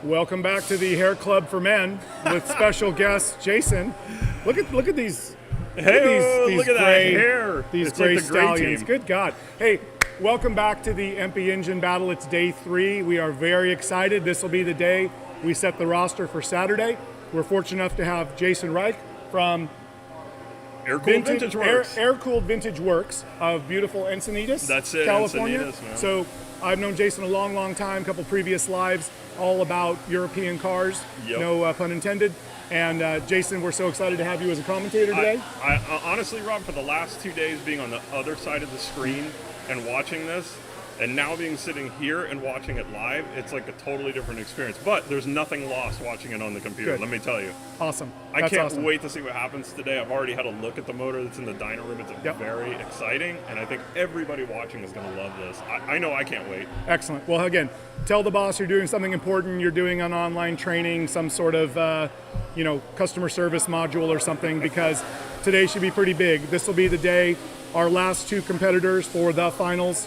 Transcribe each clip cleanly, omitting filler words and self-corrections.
Welcome back to the Hair Club for Men with special guest Jason. Look at these. Look at that hair. These It's gray like the gray stallions. team. Good God. Hey, welcome back to the EMPI engine battle. It's day 3. We are very excited. This will be the day we set the roster for Saturday. We're fortunate enough to have Jason Reich from Air-cooled vintage works. Air-cooled vintage works of beautiful Encinitas, That's it, California. Encinitas, man. So I've known Jason a long, long time. A couple previous lives, all about European cars. Yep. No pun intended. And Jason, we're so excited to have you as a commentator today. I honestly, Rob, for the last 2 days being on the other side of the screen and watching this, and now being sitting here and watching it live, it's like a totally different experience. But there's nothing lost watching it on the computer, Good. let me tell you. Awesome. I That's can't awesome. wait to see what happens today. I've already had a look at the motor that's in the dyno room. It's very exciting, and I think everybody watching is going to love this. I know I can't wait. Excellent. Well, again, tell the boss you're doing something important. You're doing an online training, some sort of customer service module or something, because today should be pretty big. This will be the day our last 2 competitors for the finals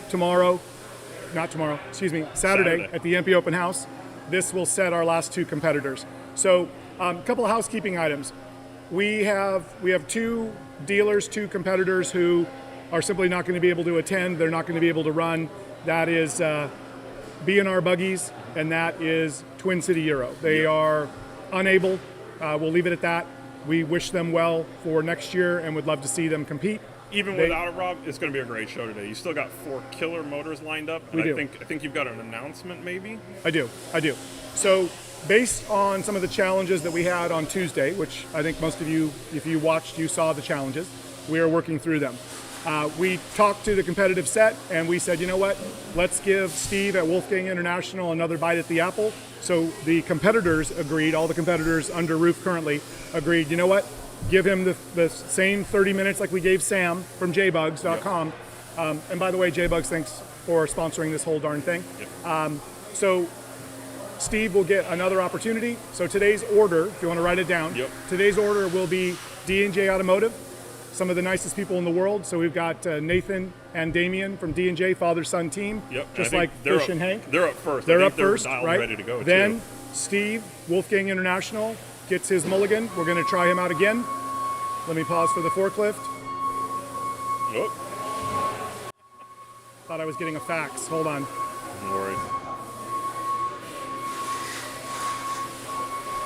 Saturday at the EMPI Open House. This will set our last 2 competitors. So a couple of housekeeping items. We have 2 dealers, 2 competitors who are simply not going to be able to attend. They're not going to be able to run. That is B&R Buggies, and that is Twin City Euro. They are unable. We'll leave it at that. We wish them well for next year and would love to see them compete. Even without it, Rob, it's going to be a great show today. You still got 4 killer motors lined up. And We do. I think you've got an announcement, maybe? I do. So based on some of the challenges that we had on Tuesday, which I think most of you, if you watched, you saw the challenges, we are working through them. We talked to the competitive set and we said, you know what, let's give Steve at Wolfgang International another bite at the apple. So the competitors agreed, all the competitors under roof currently agreed, you know what, give him the same 30 minutes like we gave Sam from Jbugs.com. And by the way, Jbugs, thanks for sponsoring this whole darn thing. Yep. So Steve will get another opportunity. So today's order, if you want to write it down, today's order will be D&J Automotive, some of the nicest people in the world. So we've got Nathan and Damien from D&J, father-son team, just like Fish and Hank. They're up first. They're I up think first, dialed right? ready to go, then too. Steve, Wolfgang International, gets his mulligan. We're going to try him out again. Let me pause for the forklift. Nope. Thought I was getting a fax. Hold on. No worries.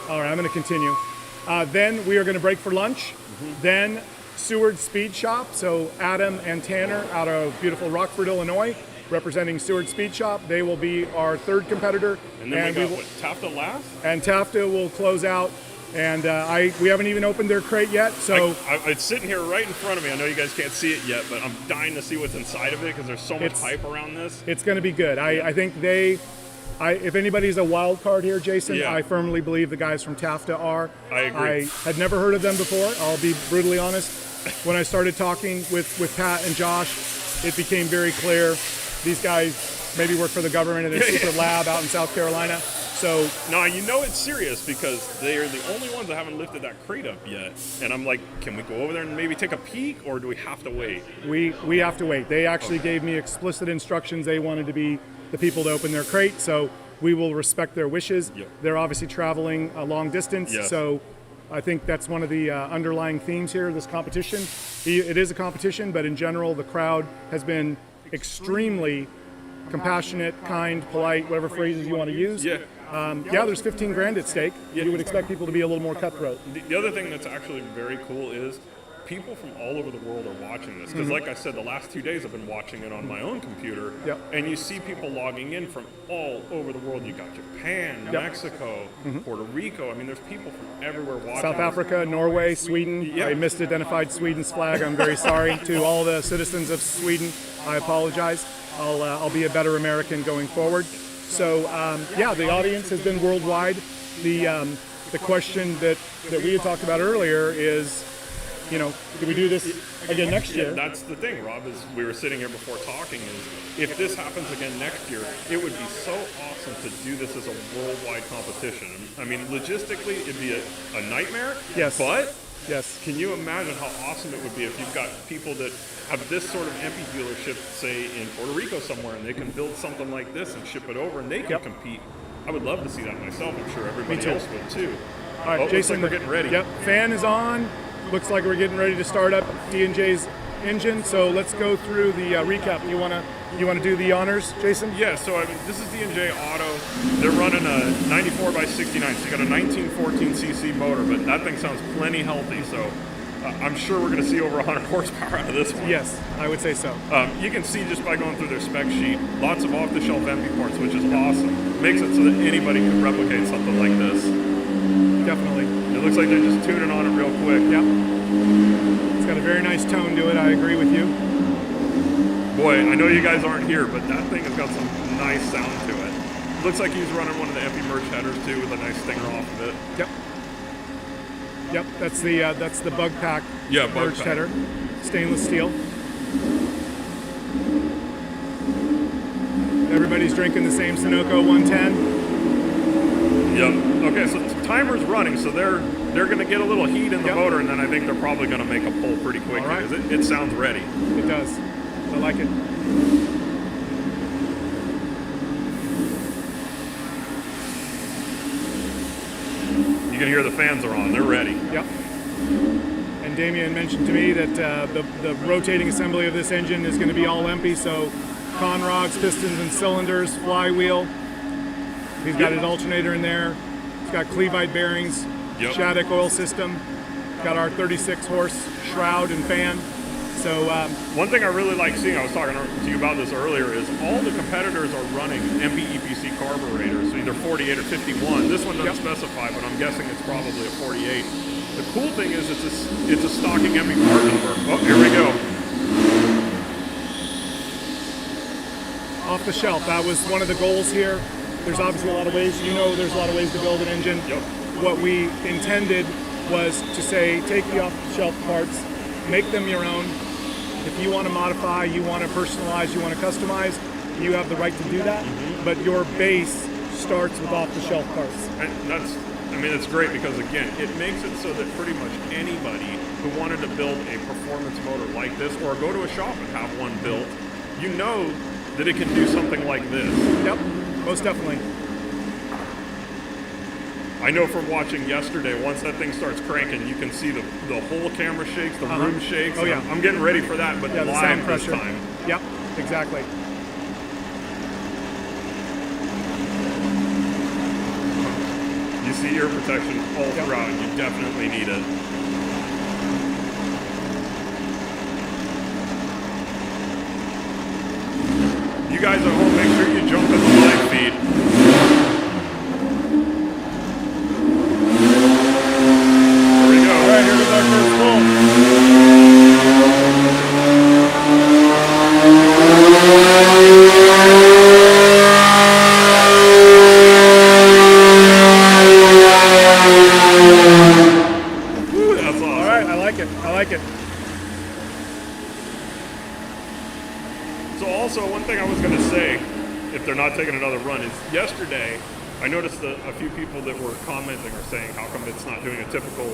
All right, I'm going to continue. Then we are going to break for lunch. Then Seward Speed Shop. So Adam and Tanner out of beautiful Rockford, Illinois, representing Seward Speed Shop. They will be our 3rd competitor. And then we got Tafta last? And Tafta will close out. And we haven't even opened their crate yet. So it's sitting here right in front of me. I know you guys can't see it yet, but I'm dying to see what's inside of it because there's so much hype around this. It's going to be good. I think if anybody's a wild card here, Jason, I firmly believe the guys from Tafta are. I agree. I had never heard of them before. I'll be brutally honest. When I started talking with Pat and Josh, it became very clear these guys maybe work for the government in their secret lab out in South Carolina. So no, you know it's serious because they are the only ones that haven't lifted that crate up yet. And I'm like, can we go over there and maybe take a peek, or do we have to wait? We have to wait. They actually gave me explicit instructions. They wanted to be the people to open their crate, so we will respect their wishes. Yep. They're obviously traveling a long distance, so I think that's one of the underlying themes here of this competition. It is a competition, but in general, the crowd has been extremely compassionate, kind, polite, whatever phrases you want to use. There's 15 grand at stake. You would expect people to be a little more cutthroat. The other thing that's actually very cool is people from all over the world are watching this. Because like I said, the last 2 days I've been watching it on my own computer. And you see people logging in from all over the world. You got Japan, Mexico, Puerto Rico. I mean, there's people from everywhere watching. South Africa, Norway, Sweden. I misidentified Sweden's flag. I'm very sorry to all the citizens of Sweden. I apologize. I'll be a better American going forward. So the audience has been worldwide. The question that we had talked about earlier is, do we do this again next year? That's the thing, Rob, is we were sitting here before talking, is if this happens again next year, it would be so awesome to do this as a worldwide competition. I mean, logistically, it'd be a nightmare. But can you imagine how awesome it would be if you've got people that have this sort of EMPI dealership, say, in Puerto Rico somewhere, and they can build something like this and ship it over, and they can compete. I would love to see that myself. I'm sure everybody too. else would too. All right, looks Jason, like we're getting ready. Yep, fan is on. Looks like we're getting ready to start up D&J's engine. So let's go through the recap. You wanna do the honors, Jason? Yeah, so I mean, this is D&J Auto. They're running a 94 by 69, so you got a 1914 cc motor, but that thing sounds plenty healthy. So I'm sure we're going to see over 100 horsepower out of this one. Yes, I would say so. You can see just by going through their spec sheet, lots of off-the-shelf EMPI parts, which is awesome. Makes it so that anybody can replicate something like this. Definitely. It looks like they're just tuning on it real quick. Yep. It's got a very nice tone to it. I agree with you. Boy, I know you guys aren't here, but that thing has got some nice sound to it. Looks like he's running one of the EMPI merge headers too, with a nice stinger off of it. Yep. Yep, that's the bug pack Yeah, bug merged pack. header, stainless steel. Everybody's drinking the same Sunoco 110. Yep. Okay, so timer's running, so they're going to get a little heat in the motor, and then I think they're probably going to make a pull pretty quick All right. because it sounds ready. It does. I like it. You can hear the fans are on. They're ready. Yep. And Damien mentioned to me that the rotating assembly of this engine is going to be all EMPI, so con rods, pistons, and cylinders, flywheel. He's got an alternator in there. He's got cleveite bearings, Yep. Shattuck oil system. Got our 36 horse shroud and fan. So One thing I really like seeing, I was talking to you about this earlier, is all the competitors are running EMPI EPC carburetors, so either 48 or 51. This one doesn't specify, but I'm guessing it's probably a 48. The cool thing is it's a stocking EMPI part number. Oh, here we go. off the shelf, that was one of the goals here. There's obviously a lot of ways, there's a lot of ways to build an engine. Yep. What we intended was to say, take the off-the-shelf parts, make them your own. If you want to modify, you want to personalize, you want to customize, you have the right to do that. But your base starts with off-the-shelf parts. And it's great because, again, it makes it so that pretty much anybody who wanted to build a performance motor like this, or go to a shop and have one built, you know that it can do something like this. Yep, most definitely. I know from watching yesterday, once that thing starts cranking, you can see the whole camera shakes, the room shakes. Oh, yeah. I'm getting ready for that, but Yeah, the sound live this pressure. time. Yep, exactly. You see ear protection all throughout. You definitely need it. You guys at home, make sure you jump in the live feed. Here we go. All right, here goes our first pull. Woo, that's awesome. All right, I like it. I like it. So also, one thing I was going to say, if they're not taking another run, is yesterday I noticed a few people that were commenting or saying how come it's not doing a typical,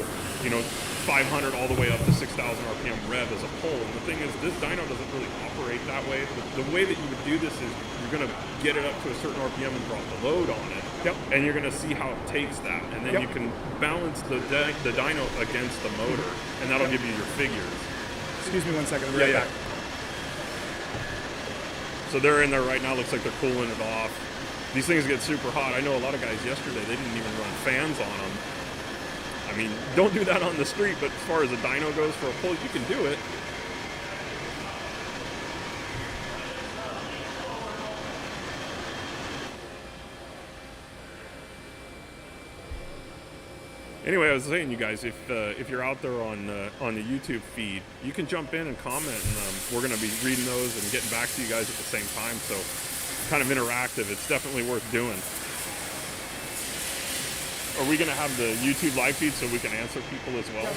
500 all the way up to 6,000 RPM rev as a pull. And the thing is, this dyno doesn't really operate that way. The way that you would do this is you're going to get it up to a certain RPM and drop the load on it. Yep. And you're going to see how it takes that. And then you can balance the dyno against the motor, and that'll give you your figures. Excuse me one second, I'll be right back. So they're in there right now. Looks like they're cooling it off. These things get super hot. I know a lot of guys yesterday, they didn't even run fans on them. I mean, don't do that on the street, but as far as a dyno goes for a pull, you can do it. Anyway, I was saying, you guys, if you're out there on the YouTube feed, you can jump in and comment, and we're going to be reading those and getting back to you guys at the same time. So, kind of interactive. It's definitely worth doing. Are we going to have the YouTube live feed so we can answer people as well?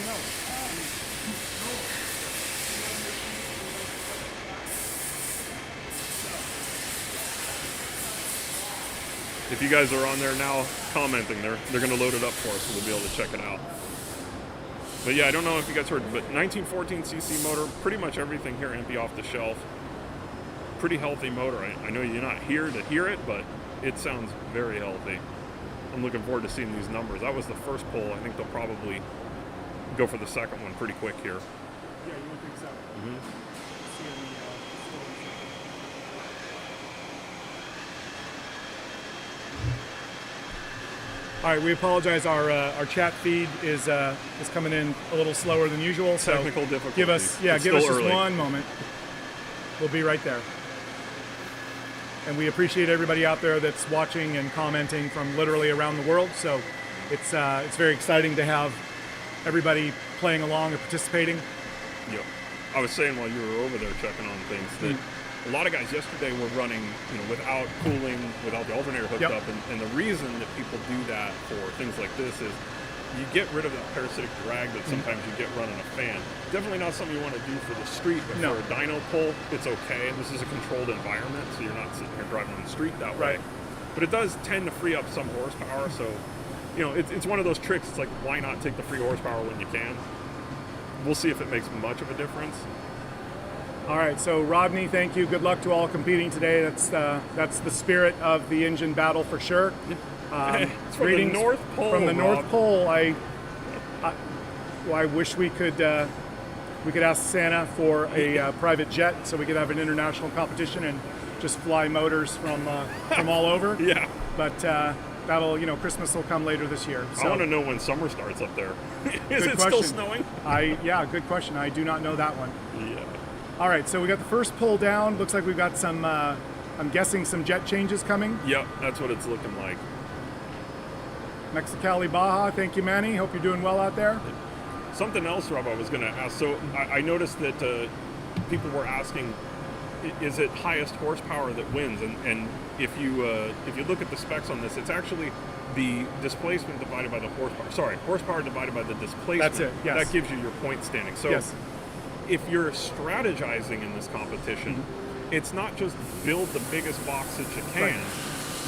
If you guys are on there now commenting, they're going to load it up for us, so we'll be able to check it out. But yeah, I don't know if you guys heard, but 1914 cc motor, pretty much everything here EMPI off the shelf. Pretty healthy motor. I know you're not here to hear it, but it sounds very healthy. I'm looking forward to seeing these numbers. That was the first poll. I think they'll probably go for the second one pretty quick here. Yeah, you would think so. All right, we apologize. Our chat feed is coming in a little slower than usual. So Technical difficulties. give us It's just early. 1 moment. We'll be right there. And we appreciate everybody out there that's watching and commenting from literally around the world. So it's very exciting to have everybody playing along and participating. Yep. I was saying while you were over there checking on things that a lot of guys yesterday were running, without cooling, without the alternator hooked Yep. up, and the reason that people do that for things like this is you get rid of that parasitic drag that sometimes you get running a fan. Definitely not something you want to do for the street, but No. for a dyno pull, it's okay. This is a controlled environment, so you're not sitting here driving on the street that way. Right. But it does tend to free up some horsepower, so it's one of those tricks. It's like, why not take the free horsepower when you can? We'll see if it makes much of a difference. All right, so Rodney, thank you. Good luck to all competing today. That's the spirit of the engine battle for sure. It's from the North Pole. From the Rob. North Pole, I wish we could ask Santa for a private jet so we could have an international competition and just fly motors from all over. Yeah. But that'll Christmas will come later this year. So, I want to know when summer starts up there. Is good it still question. snowing? Good question. I do not know that one. Yeah. All right, so we got the first pull down. Looks like we've got some, I'm guessing some jet changes coming. Yep, that's what it's looking like. Mexicali, Baja. Thank you, Manny. Hope you're doing well out there. Something else, Rob, I was going to ask. So I noticed that people were asking, is it highest horsepower that wins? And if you look at the specs on this, it's actually the displacement divided by the horsepower. Sorry, horsepower divided by the displacement. That's it, yes. That gives you your point standing. So Yes. if you're strategizing in this competition, it's not just build the biggest box that you can. Right.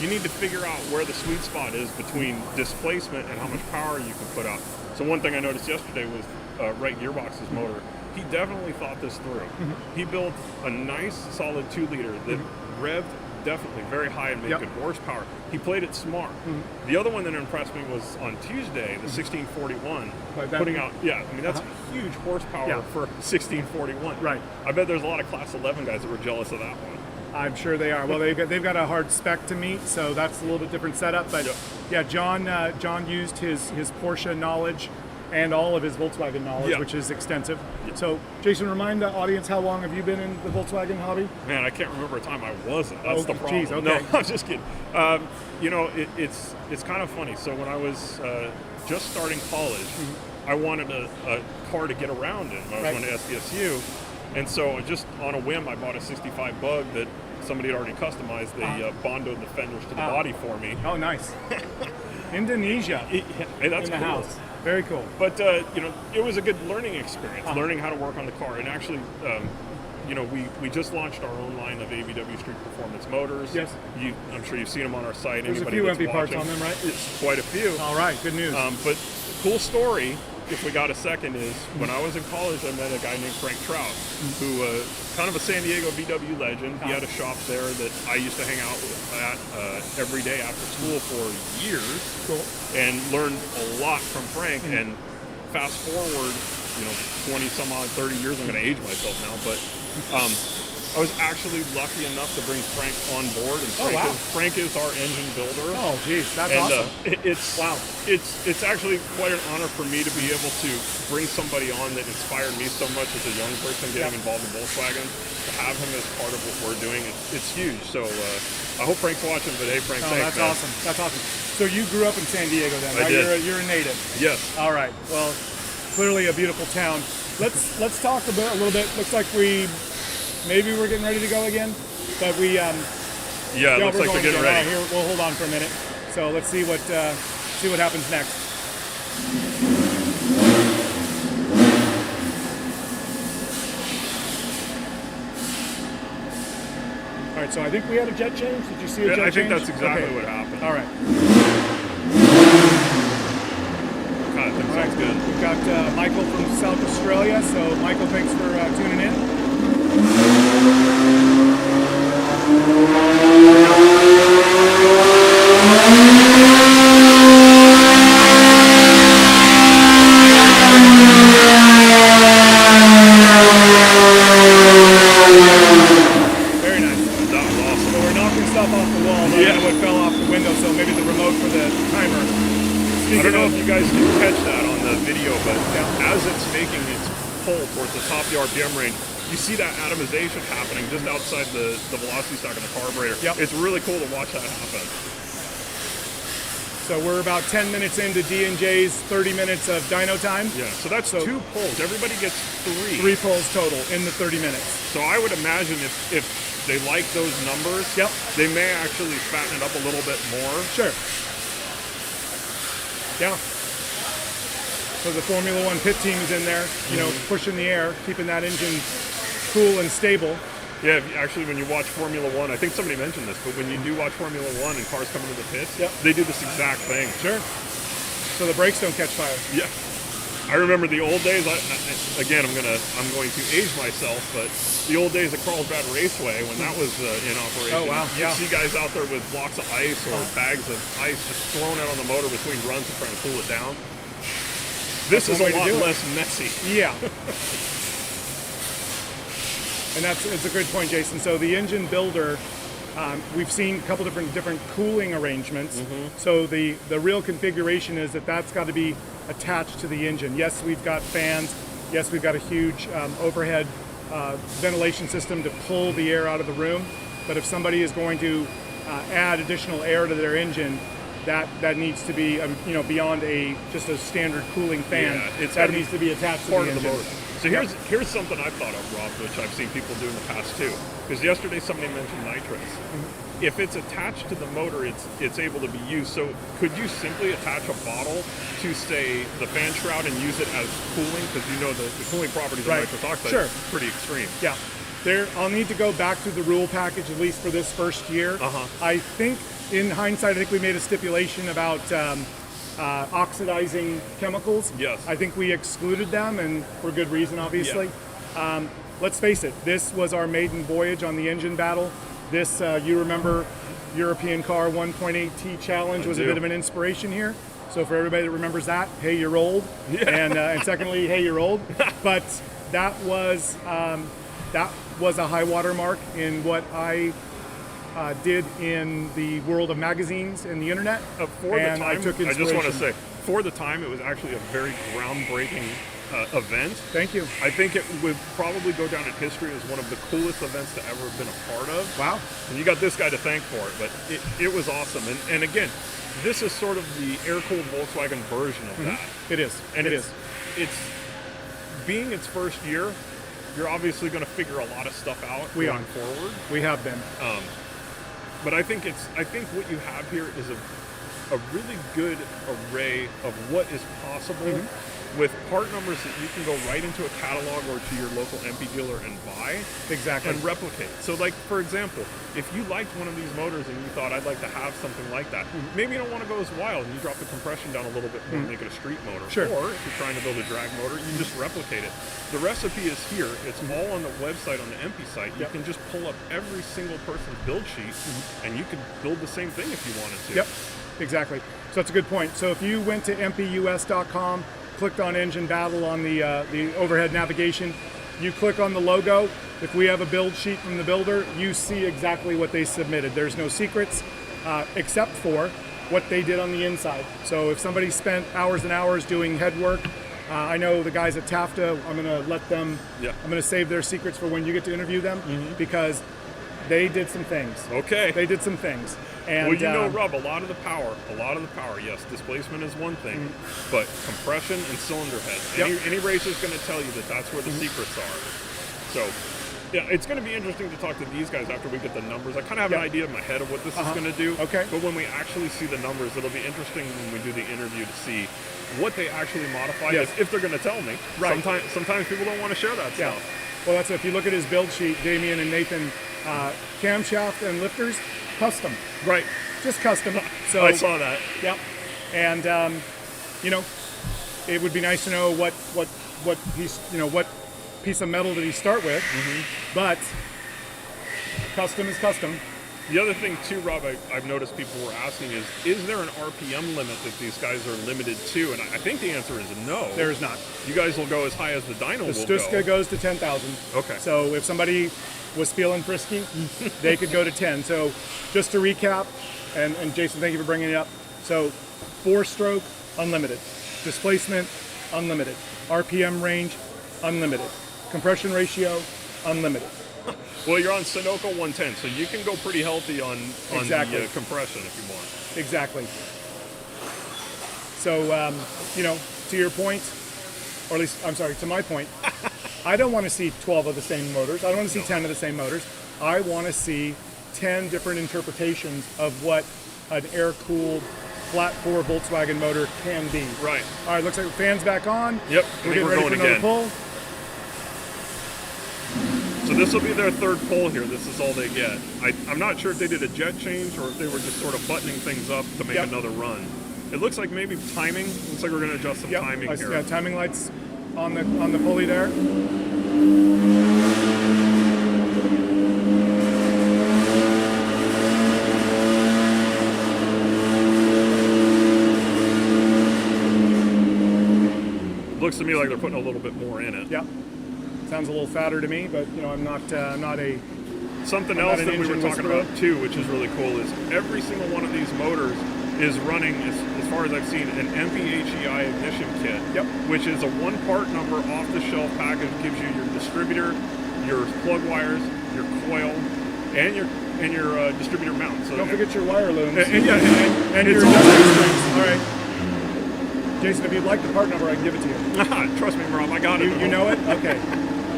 You need to figure out where the sweet spot is between displacement and how much power you can put out. So one thing I noticed yesterday was Wright Gearbox's motor. He definitely thought this through. He built a nice, solid 2-liter that revved definitely very high and made Yep. good horsepower. He played it smart. The other one that impressed me was on Tuesday, the 1641, Right, that- putting out, that's a huge horsepower Yeah. for 1641. Right. I bet there's a lot of Class 11 guys that were jealous of that one. I'm sure they are. Well, they've got a hard spec to meet, so that's a little bit different setup. But Yep. yeah, John used his Porsche knowledge and all of his Volkswagen knowledge, Yeah. which is extensive. Yeah. So, Jason, remind the audience, how long have you been in the Volkswagen hobby? Man, I can't remember a time I wasn't. That's Oh, the problem. geez, okay. No, I'm just kidding. It's kind of funny. So when I was just starting college, I wanted a car to get around in when I was Right. going to SDSU. And so just on a whim, I bought a 65 Bug that somebody had already customized. They bondoed the fenders to the body for me. Oh, nice. Indonesia Hey, that's in the cool. house. Very cool. But it was a good learning experience, learning how to work on the car. And actually, we just launched our own line of ABW Street Performance motors. Yes. I'm sure you've seen them on our site. There's a Anybody few that's EMPI parts watching, on them, right? It's quite a few. All right, good news. But cool story, if we got a second, is when I was in college, I met a guy named Frank Trout, who kind of a San Diego VW legend. He had a shop there that I used to hang out at every day after school for years. Cool. And learned a lot from Frank. And fast forward, 20 some odd, 30 years, I'm going to age myself now, but I was actually lucky enough to bring Frank on board, and Frank is our engine builder. Oh, geez, that's And awesome. it's actually quite an honor for me to be able to bring somebody on that inspired me so much as a young person getting involved in Volkswagen. To have him as part of what we're doing, it's huge. So I hope Frank's watching, but hey, Frank, Oh, thanks, that's man. awesome. That's awesome. So you grew up in San Diego then, I right? did. You're a native. Yes. All right. Well, clearly a beautiful town. Let's talk a little bit. Looks like maybe we're getting ready to go again, but we Yeah, it looks we're like going they're getting again. ready. All right, here we'll hold on for a minute. So let's see what happens next. All right. So I think we had a jet change. Did you see a jet change? I think that's exactly Okay. what happened. All right. God, I think All right, sounds good. We've got Michael from South Australia. So, Michael, thanks for tuning in. at the top of the RPM range, you see that atomization happening just outside the velocity stack of the carburetor. Yep. It's really cool to watch that happen. So we're about 10 minutes into D&J's 30 minutes of dyno time. Yeah, so that's 2 pulls. Everybody gets 3. 3 pulls total in the 30 minutes. So I would imagine if they like those numbers, Yep. they may actually fatten it up a little bit more. Sure. Yeah. So the Formula One pit team is in there, you know, pushing the air, keeping that engine cool and stable. Yeah, actually, when you watch Formula One, I think somebody mentioned this, but when you do watch Formula One and cars come into the pits, Yep. they do this exact thing. Sure. So the brakes don't catch fire. Yeah. I remember the old days. Again, I'm going to age myself, but the old days of Carlsbad Raceway when that was in operation. Oh wow! You Yeah. see guys out there with blocks of ice or bags of ice just thrown out on the motor between runs and trying to cool it down. This is a lot less messy. Yeah. And it's a good point, Jason. So the engine builder, we've seen a couple different cooling arrangements. So the real configuration is that's got to be attached to the engine. Yes, we've got fans. Yes, we've got a huge overhead ventilation system to pull the air out of the room. But if somebody is going to add additional air to their engine, that needs to be beyond just a standard cooling fan. Yeah, that needs to be attached to part the of the engine. motor. So here's something I've thought of, Rob, which I've seen people do in the past too. Because yesterday somebody mentioned nitrates. If it's attached to the motor, it's able to be used. So could you simply attach a bottle to, say, the fan shroud and use it as cooling? Because you know the cooling properties of nitrous oxide are pretty extreme. Yeah. I'll need to go back to the rule package, at least for this first year. I think, in hindsight, I think we made a stipulation about oxidizing chemicals. Yes. I think we excluded them, and for good reason, obviously. Yeah. Let's face it, this was our maiden voyage on the engine battle. This, you remember, European Car 1.8T Challenge was a bit of an inspiration here. So for everybody that remembers that, hey, you're old. Yeah. And secondly, hey, you're old. But that was a high water mark in what I did in the world of magazines and the internet. For the time, I took I just want to inspiration. say, for the time, it was actually a very groundbreaking event. Thank you. I think it would probably go down in history as one of the coolest events to ever have been a part of. Wow. And you got this guy to thank for it, but it was awesome. And again, this is sort of the air-cooled Volkswagen version of that. It is. And it is. It's being its first year, you're obviously going to figure a lot of stuff out going forward. We have been. But I think what you have here is a really good array of what is possible with part numbers that you can go right into a catalog or to your local EMPI dealer and buy. Exactly. And replicate. So like, for example, if you liked one of these motors and you thought I'd like to have something like that, maybe you don't want to go as wild and you drop the compression down a little bit more and make it a street motor. Sure. Or if you're trying to build a drag motor, you just replicate it. The recipe is here. It's all on the website, on the EMPI site. You can just pull up every single person's build sheet and you could build the same thing if you wanted to. Yep, exactly. So that's a good point. So if you went to mpus.com, clicked on Engine Battle on the overhead navigation, you click on the logo. If we have a build sheet from the builder, you see exactly what they submitted. There's no secrets except for what they did on the inside. So if somebody spent hours and hours doing head work, I know the guys at TAFTA, I'm going to let them, I'm going to save their secrets for when you get to interview them because they did some things. Okay. They did some things. And, well, you know, Rob, a lot of the power, yes, displacement is one thing, but compression and cylinder head. Any racer is going to tell you that that's where the secrets are. So, yeah, it's going to be interesting to talk to these guys after we get the numbers. I kind of have an idea in my head of what this is going to do. Okay. But when we actually see the numbers, it'll be interesting when we do the interview to see what they actually modified, if they're going to tell me. Right. Sometimes people don't want to share that stuff. Well, that's it. If you look at his build sheet, Damian and Nathan, camshaft and lifters, custom. Right. Just custom. So I saw that. Yep. And you know, it would be nice to know what he's, what piece of metal did he start with. But custom is custom. The other thing too, Rob, I've noticed people were asking is there an RPM limit that these guys are limited to? And I think the answer is no. There is not. You guys will go as high as the dyno will go. The Stuska goes to 10,000. Okay. So if somebody was feeling frisky, they could go to 10. So just to recap, and Jason, thank you for bringing it up. So 4-stroke, unlimited. Displacement, unlimited. RPM range, unlimited. compression ratio, unlimited. Well, you're on Sunoco 110, so you can go pretty healthy on Exactly. the compression if you want. Exactly. So, you know, to your point, or at least, I'm sorry, to my point, I don't want to see 12 of the same motors. I don't want to see 10 of the same motors. I want to see 10 different interpretations of what an air-cooled flat 4 Volkswagen motor can be. Right. All right, looks like the fan's back on. Yep, We're getting ready going for another again. pull. So this will be their third pull here. This is all they get. I'm not sure if they did a jet change or if they were just sort of buttoning things up to make Yep. another run. It looks like maybe timing. Looks like we're going to adjust some Yep. timing here. Yeah, timing lights on the pulley there. Looks to me like they're putting a little bit more in it. Yep. Sounds a little fatter to me, but you know, I'm not a. Something I'm else not an that we were engine talking whisperer. about too, which is really cool, is every single one of these motors is running, as far as I've seen, an EMPI ignition kit, Yep. which is a one-part number off-the-shelf package. Gives you your distributor, your plug wires, your coil, and your distributor mount. So Don't forget your wire looms. and yeah, and it's your all industrial strings. All right. Jason, if you'd like the part number, I can give it to you. Trust me, Rob, I got it. You know it? Okay.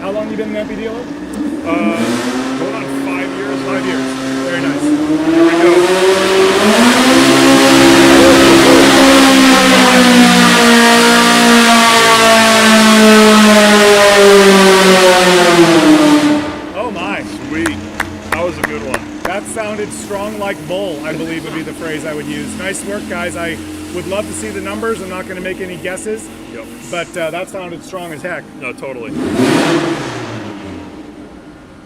How long you been an MP dealer? Going on 5 years. 5 years. Very nice. Here we go. Oh my. Sweet. That was a good one. That sounded strong like bull, I believe would be the phrase I would use. Nice work, guys. I would love to see the numbers. I'm not going to make any guesses, Yep. but that sounded strong as heck. No, totally.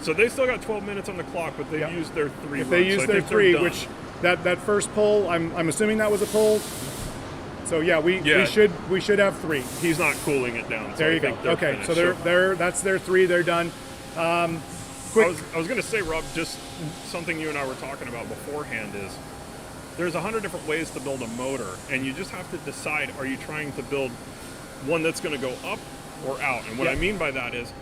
So they still got 12 minutes on the clock, but they Yep. used their three. If they runs, used so I their think they're 3, done. which that first pull, I'm assuming that was a pull. So yeah, we should have 3. He's not cooling it down. So There I you go. think they're Okay, finished. so that's their 3. They're done. Quick. I was going to say, Rob, just something you and I were talking about beforehand is there's 100 different ways to build a motor, and you just have to decide, are you trying to build one that's going to go up or out? And what Yeah. I mean by that is,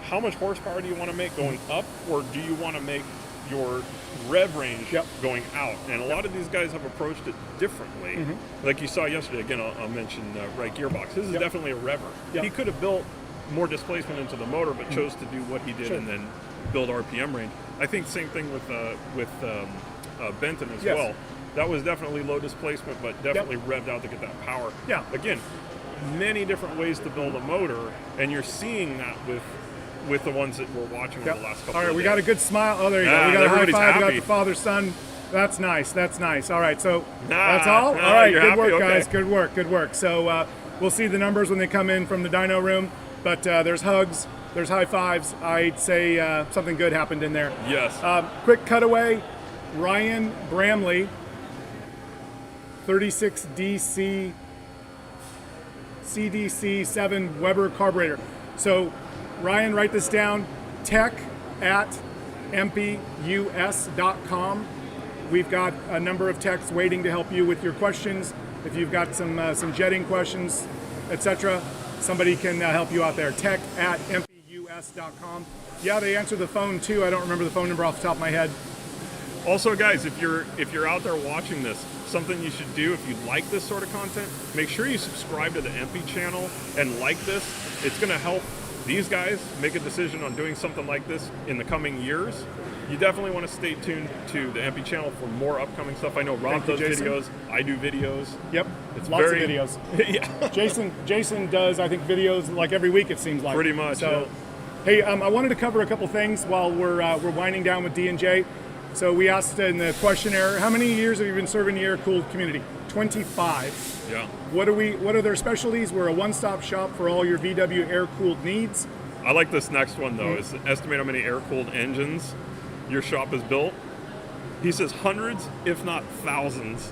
how much horsepower do you want to make going up, or do you want to make your rev range Yep. going out? And a lot of these guys have approached it differently. Like you saw yesterday, again, I'll mention Right Gearbox. This is Yep. definitely a rever. Yep. He could have built more displacement into the motor, but chose to do what he did Sure. and then build RPM range. I think same thing with Benton as Yes. well. That was definitely low displacement, but definitely revved out to get that power. Yeah. Again, many different ways to build a motor, and you're seeing that with the ones that we're watching Yep. over the last couple All right, of we days. got a good smile. Oh, there you go. Ah, We got a high everybody's five. We got happy. the father son. That's nice. That's nice. All right, so Nah, that's all. nah, All right, you're good happy? work, Okay. guys. Good work. Good work. So we'll see the numbers when they come in from the dyno room. But there's hugs. There's high fives. I'd say something good happened in there. Yes. Quick cutaway. Ryan Bramley, 36DC CDC7 Weber carburetor. So Ryan, write this down. tech@mpus.com. We've got a number of techs waiting to help you with your questions. If you've got some jetting questions, etc., somebody can help you out there. tech@mpus.com. Yeah, they answer the phone too. I don't remember the phone number off the top of my head. Also, guys, if you're out there watching this, something you should do if you like this sort of content, make sure you subscribe to the EMPI channel and like this. It's going to help these guys make a decision on doing something like this in the coming years. You definitely want to stay tuned to the EMPI channel for more upcoming stuff. I know Rob Thank you, does Jason. videos. I do videos. Yep, It's lots very- of videos. Yeah, Jason does, I think, videos like every week. It seems like. Pretty much, So, hey, I wanted to cover a couple things while we're winding down with D&J. So we asked in the questionnaire, how many years have you been serving the air-cooled community? 25. yeah. What are their specialties? We're a one-stop shop for all your VW air-cooled needs. I like this next one though. Is estimate how many air-cooled engines your shop has built. He says hundreds, if not thousands.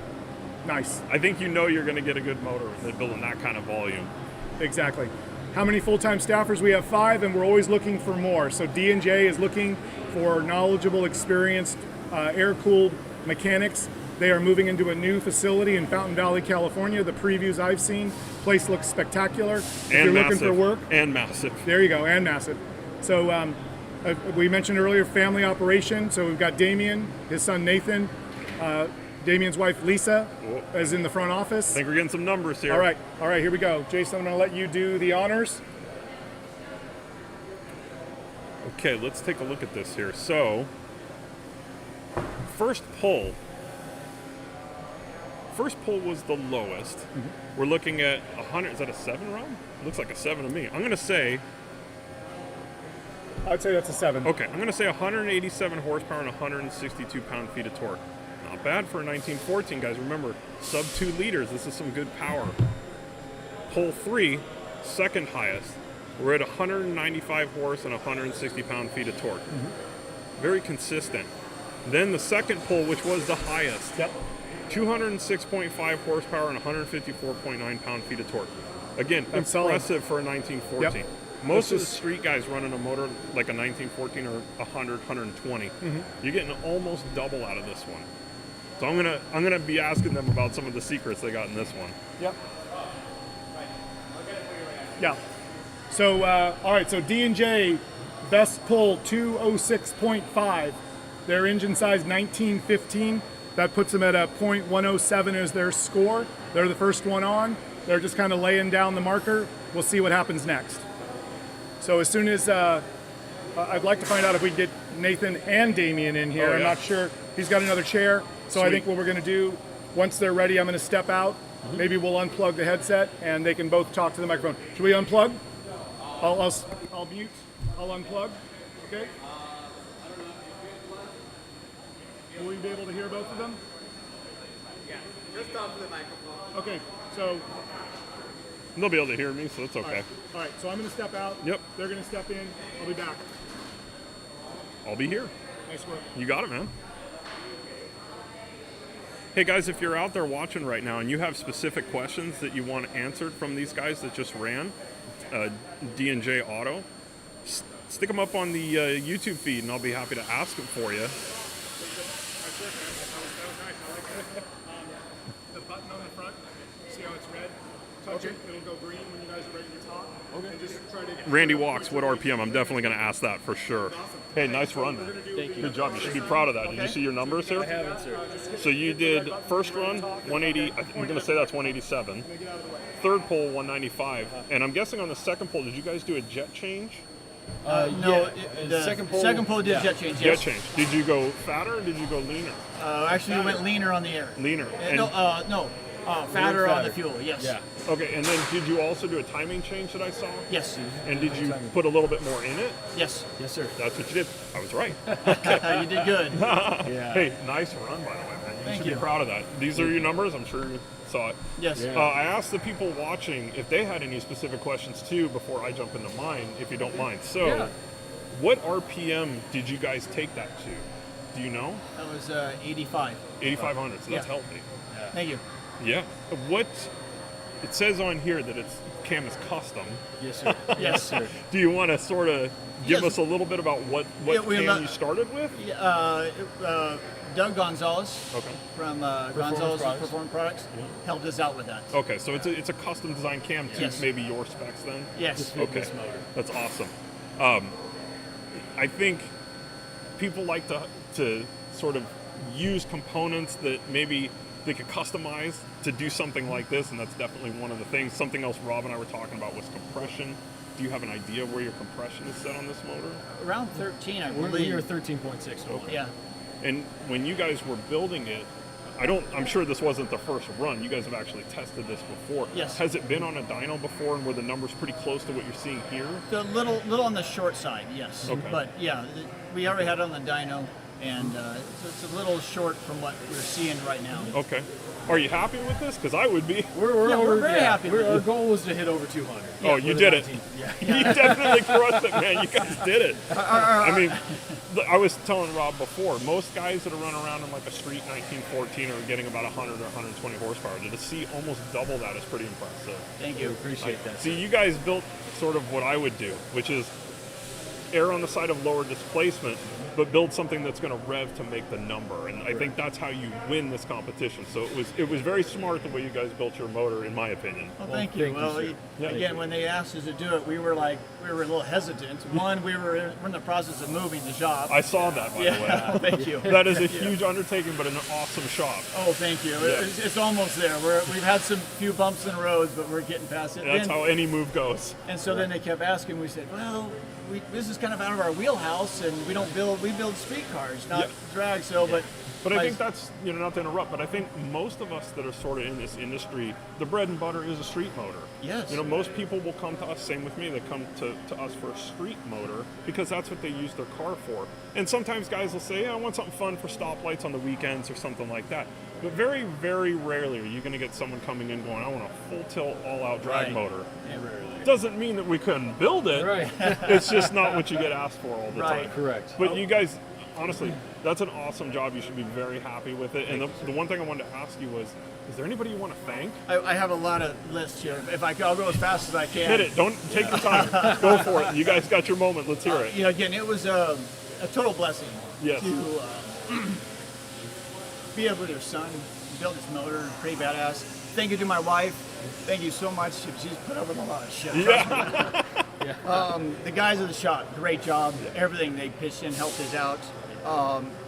Nice, I think you know you're going to get a good motor if they're building that kind of volume. exactly. How many full-time staffers? We have 5, and we're always looking for more. So D&J is looking for knowledgeable, experienced air-cooled mechanics. They are moving into a new facility in Fountain Valley, California. The previews I've seen, place looks spectacular. If And you're massive. looking for work, And massive. there you go, and massive. So we mentioned earlier family operation. So we've got Damien, his son Nathan, Damien's wife Lisa is in the front office. I think we're getting some numbers here. All right, here we go. Jason, I'm going to let you do the honors. Okay, let's take a look at this here. So, first pull was the lowest. Mm-hmm. We're looking at 100. Is that a 7 round? Looks like a 7 to me. I'm going to say. I'd say that's a 7. Okay, I'm going to say 187 horsepower and 162 pound-feet of torque. Not bad for a 1914, guys. Remember, sub 2 liters. This is some good power. Pull 3, second highest. We're at 195 horse and 160 pound-feet of torque. Mm-hmm. Very consistent. Then the second pull, which was the highest. Yep. 206.5 horsepower and 154.9 pound-feet of torque. Again, That's impressive for a 1914. Yep. Most of the street guys running a motor like a 1914 or 100, 120. Mm-hmm. You're getting almost double out of this one. So I'm gonna be asking them about some of the secrets they got in this one. Yep. Yeah. So all right. So D&J best pull 206.5. Their engine size 1915. That puts them at a .107 as their score. They're the first one on. They're just kind of laying down the marker. We'll see what happens next. So as soon as I'd like to find out if we can get Nathan and Damien in here. Oh, yeah. I'm not sure. He's got another chair. So Sweet. I think what we're going to do, once they're ready, I'm going to step out. Mm-hmm. Maybe we'll unplug the headset and they can both talk to the microphone. Should we unplug? I'll mute. I'll unplug. Okay. Will we be able to hear both of them? Yeah, just talk to the microphone. Okay. So. They'll be able to hear me, so it's okay. All right. So I'm going to step out. Yep. They're going to step in. I'll be back. I'll be here. Nice work. You got it, man. Hey guys, if you're out there watching right now and you have specific questions that you want answered from these guys that just ran, D&J Auto, stick them up on the YouTube feed and I'll be happy to ask them for you. The button on the front, see how it's red? Touch it, it'll go green when you guys are ready to talk. Okay. And just try to Randy Walks, what RPM? I'm definitely going to ask that for sure. Hey, nice run, man. Thank you. Good job. You should be proud of that. Did you see your numbers here? I haven't, sir. So you did first run 180. I'm going to say that's 187. Third pull 195. And I'm guessing on the second pull, did you guys do a jet change? No, the second pull did jet change. Yes. Jet change. Did you go fatter or did you go leaner? Actually, we went leaner on the air. Leaner. Fatter on the fuel. Yes. Yeah. Okay, and then did you also do a timing change that I saw? Yes. And did you put a little bit more in it? Yes. Yes, sir. That's what you did. I was right. You did good. Yeah. Hey, nice run, by the way, man. You Thank should you. be proud of that. These are your numbers. I'm sure you saw it. Yes. Yeah. I asked the people watching if they had any specific questions too before I jump into mine, if you don't mind. So, Yeah. what RPM did you guys take that to? Do you know? That was 85. 8,500. So that's Yeah. healthy. Thank you. Yeah. What? It says on here that it's cam is custom. Yes, sir. Yes, sir. Do you want to sort of give Yes. us a little bit about what cam you started with? Doug Gonzalez Okay. from Gonzalez Products. Performance Products helped us out with that. Okay, so it's a custom design cam to Yes. maybe your specs then? Yes. Okay, this motor. that's awesome. I think people like to sort of use components that maybe they could customize to do something like this, and that's definitely one of the things. Something else Rob and I were talking about was compression. Do you have an idea where your compression is set on this motor? Around 13, I We believe. were 13.6 total. Yeah. And when you guys were building it, I'm sure this wasn't the first run. You guys have actually tested this before. Yes. Has it been on a dyno before, and were the numbers pretty close to what you're seeing here? A little on the short side, yes. Okay. But yeah, we already had it on the dyno, and it's a little short from what we're seeing right now. Okay. Are you happy with this? Because I would be. We're very happy with Our it. goal was to hit over 200. Oh, you With did a it. 19. Yeah. You definitely crushed it, man. You guys did it. I mean, I was telling Rob before, most guys that are running around in like a street 1914 are getting about 100 or 120 horsepower. To see almost double that is pretty impressive. Thank We you. appreciate that. See, you guys built sort of what I would do, which is err on the side of lower displacement, but build something that's going to rev to make the number. And I think that's how you win this competition. So it was very smart the way you guys built your motor, in my opinion. Well, thank you. Again, when they asked us to do it, we were a little hesitant. One, we're in the process of moving the shop. I saw that, by the way. Well, thank you. That is a huge undertaking, but an awesome shop. Oh, thank you. It's almost there. We've had some few bumps in the roads, but we're getting past it. That's how any move goes. And so then they kept asking. We said, well, this is kind of out of our wheelhouse, and we build street cars, not drag. So, But I think that's, not to interrupt, but I think most of us that are sort of in this industry, the bread and butter is a street motor. Yes. Most people will come to us, same with me, they come to us for a street motor because that's what they use their car for. And sometimes guys will say, I want something fun for stoplights on the weekends or something like that. But very, very rarely are you going to get someone coming in going, I want a full tilt, all-out drag motor. Yeah, rarely. Doesn't mean that we couldn't build it. Right. It's just not what you get asked for all the time. Correct. But you guys, honestly, that's an awesome job. You should be very happy with it. And the one thing I wanted to ask you was, is there anybody you want to thank? I have a lot of lists here. If I'll go as fast as I can. Hit it. Don't take your time. Go for it. You guys got your moment. Let's hear it. Again, it was a total blessing to be able to do son build this motor. Pretty badass. Thank you to my wife. Thank you so much. She's put up with a lot of shit. Yeah. The guys at the shop, great job. Everything they pitched in helped us out.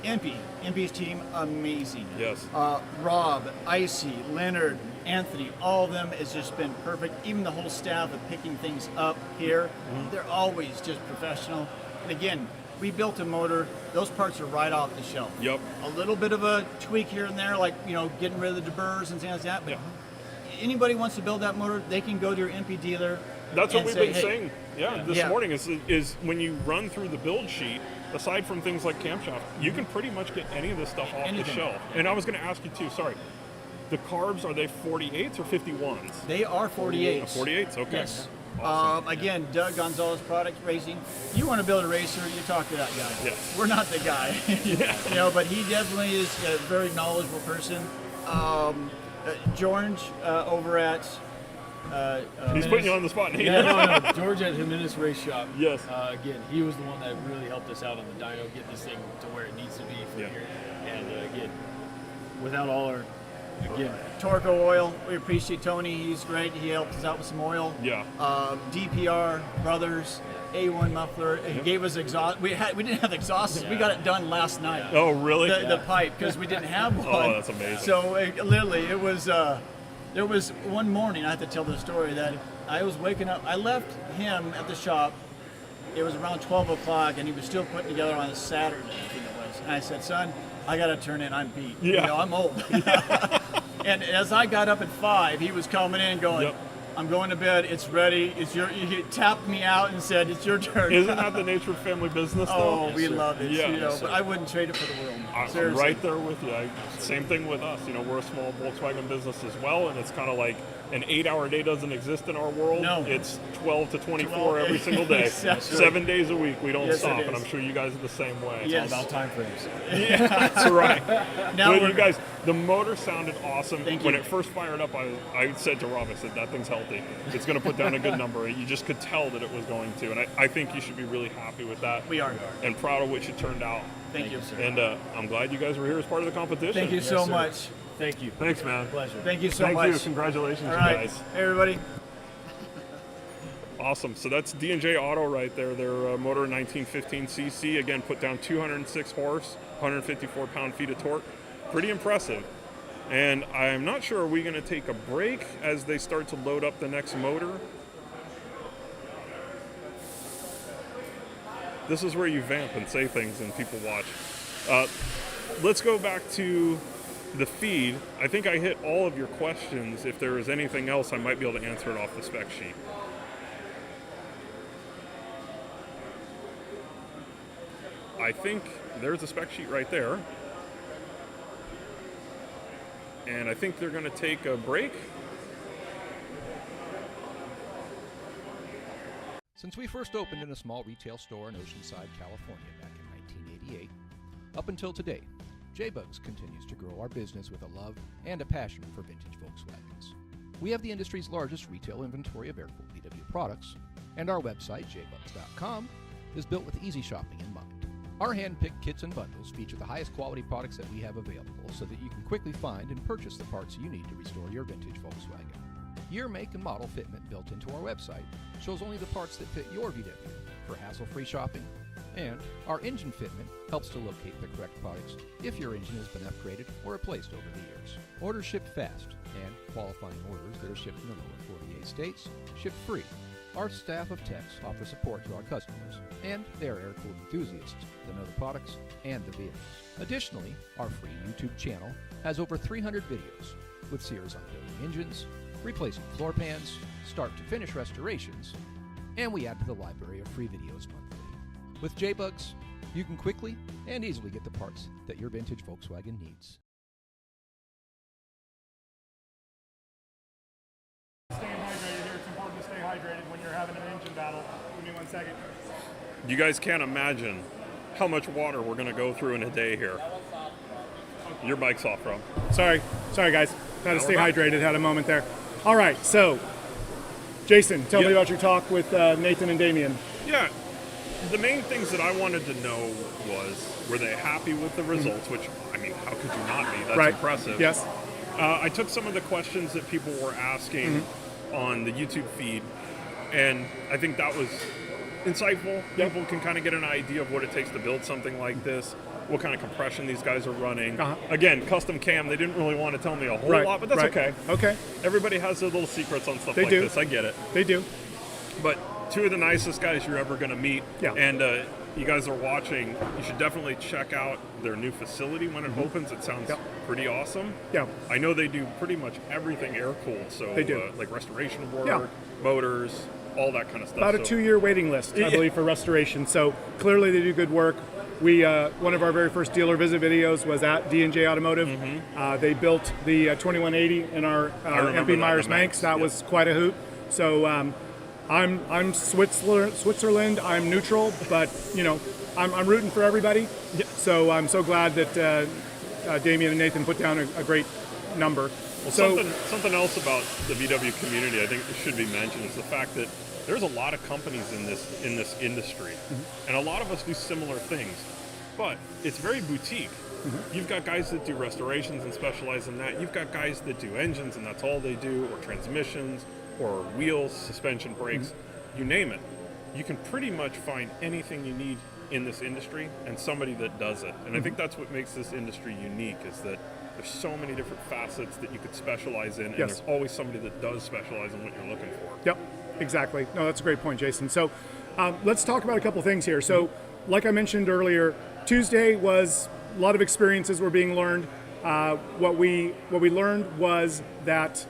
EMPI's team, amazing. Yes. Rob, Icy, Leonard, Anthony, all of them has just been perfect. Even the whole staff of picking things up here, they're always just professional. And again, we built a motor, those parts are right off the shelf. Yep. A little bit of a tweak here and there, like, getting rid of the deburrs and things like that, but anybody wants to build that motor, they can go to your EMPI dealer. That's what we've been saying. This morning is when you run through the build sheet, aside from things like camshaft, you can pretty much get any of this stuff off the shelf. And I was going to ask you too, sorry, the carbs, are they 48s or 51s? They are 48s. 48s, okay. Yes. Awesome. Again, Doug Gonzalez Product Racing. You want to build a racer, you talk to that guy. Yes. We're not the guy. But he definitely is a very knowledgeable person. George over at He's putting you on the spot. No. George at Jimenez Race Shop. Yes. Again, he was the one that really helped us out on the dyno, get this thing to where it needs to be for here. And again, without all our, Torco Oil. We appreciate Tony. He's great. He helped us out with some oil. Yeah. DPR Brothers. A1 muffler. He gave us exhaust. We didn't have exhaust. We got it done last night. Oh, really? The pipe, because we didn't have one. Oh, that's amazing. So literally, it was. There was one morning, I have to tell the story, that I was waking up. I left him at the shop. It was around 12 o'clock, and he was still putting together on a Saturday, I think it was. And I said, son, I got to turn in. I'm beat. Yeah. I'm old. And as I got up at 5, he was coming in going, I'm going to bed. It's ready. He tapped me out and said, it's your turn. Isn't that the nature of family business, though? Oh, we love it. Yeah. But I wouldn't trade it for the world. I'm right there with you. Same thing with us. We're a small Volkswagen business as well, and it's kind of like an 8-hour day doesn't exist in our world. No. It's 12 to 24 every single day. Exactly. 7 days a week. We don't stop, it and is. I'm sure you guys are the same way. Yes. all about time frames. Yeah, that's right. Now But you guys, the motor sounded awesome. Thank When you. it first fired up, I said to Rob, I said, that thing's healthy. It's going to put down a good number. You just could tell that it was going to, and I think you should be really happy with that. We are. And proud of what you turned out. Thank you. And I'm glad you guys were here as part of the competition. Thank you so much. Thank you. Thanks, man. Pleasure. Thank you so Thank much. you. Congratulations, All you right. guys. Hey, everybody. Awesome. So that's D&J Auto right there. Their motor 1915cc. Again, put down 206 horse, 154 pound-feet of torque. Pretty impressive. And I'm not sure, are we going to take a break as they start to load up the next motor? This is where you vamp and say things and people watch. Let's go back to the feed. I think I hit all of your questions. If there is anything else, I might be able to answer it off the spec sheet. I think there's a spec sheet right there. And I think they're going to take a break. Since we first opened in a small retail store in Oceanside, California back in 1988, up until today, Jbugs continues to grow our business with a love and a passion for vintage Volkswagens. We have the industry's largest retail inventory of air-cooled VW products, and our website, jbugs.com, is built with easy shopping in mind. Our hand-picked kits and bundles feature the highest quality products that we have available so that you can quickly find and purchase the parts you need to restore your vintage Volkswagen. Year, make, and model fitment built into our website shows only the parts that fit your VW for hassle-free shopping. And our engine fitment helps to locate the correct products if your engine has been upgraded or replaced over the years. Orders ship fast, and qualifying orders that are shipped in the lower 48 states ship free. Our staff of techs offer support to our customers, and they are air-cooled enthusiasts that know the products and the vehicles. Additionally, our free YouTube channel has over 300 videos with series on building engines, replacing floor pans, start-to-finish restorations, and we add to the library of free videos monthly. With Jbugs, you can quickly and easily get the parts that your vintage Volkswagen needs. Staying hydrated here. It's important to stay hydrated when you're having an engine battle. Give me 1 second. You guys can't imagine how much water we're going to go through in a day here. Your bike's off, Rob. Sorry guys. Had to stay we're back. hydrated. Had a moment there. All right, so Jason, tell me about your talk with Nathan and Damien. Yeah. The main things that I wanted to know was, were they happy with the results? Which, I mean, how could you not be? That's Right. impressive. Yes. I took some of the questions that people were asking on the YouTube feed, and I think that was insightful. Yep. People can kind of get an idea of what it takes to build something like this, what kind of compression these guys are running. Again, custom cam, they didn't really want to tell me a whole lot, but that's okay. Okay. Everybody has their little secrets on stuff They like do. this. I get it. They do. But two of the nicest guys you're ever going to meet. Yeah. And you guys are watching, you should definitely check out their new facility when it opens. It sounds pretty awesome. Yeah. I know they do pretty much everything air-cooled, so They do. like restoration work, Yeah. motors, all that kind of stuff. About a 2-year waiting list, I believe, for restoration. So clearly they do good work. We one of our very first dealer visit videos was at D&J Automotive. They built the 2180 in our remember EMPI that, Myers the Manx. Manx, That yeah. was quite a hoot. So I'm Switzerland. I'm neutral, but you know I'm rooting for everybody. So I'm so glad that Damien and Nathan put down a great number. Well, So something else about the VW community I think should be mentioned is the fact that there's a lot of companies in this industry, and a lot of us do similar things, but it's very boutique. You've got guys that do restorations and specialize in that. You've got guys that do engines and that's all they do, or transmissions, or wheels, suspension, brakes, you name it. You can pretty much find anything you need in this industry and somebody that does it. And I think that's what makes this industry unique, is that there's so many different facets that you could specialize in, and Yes. there's always somebody that does specialize in what you're looking for. Yep, exactly. No, that's a great point, Jason. So let's talk about a couple things here. So like I mentioned earlier, Tuesday was a lot of experiences were being learned. What we learned was that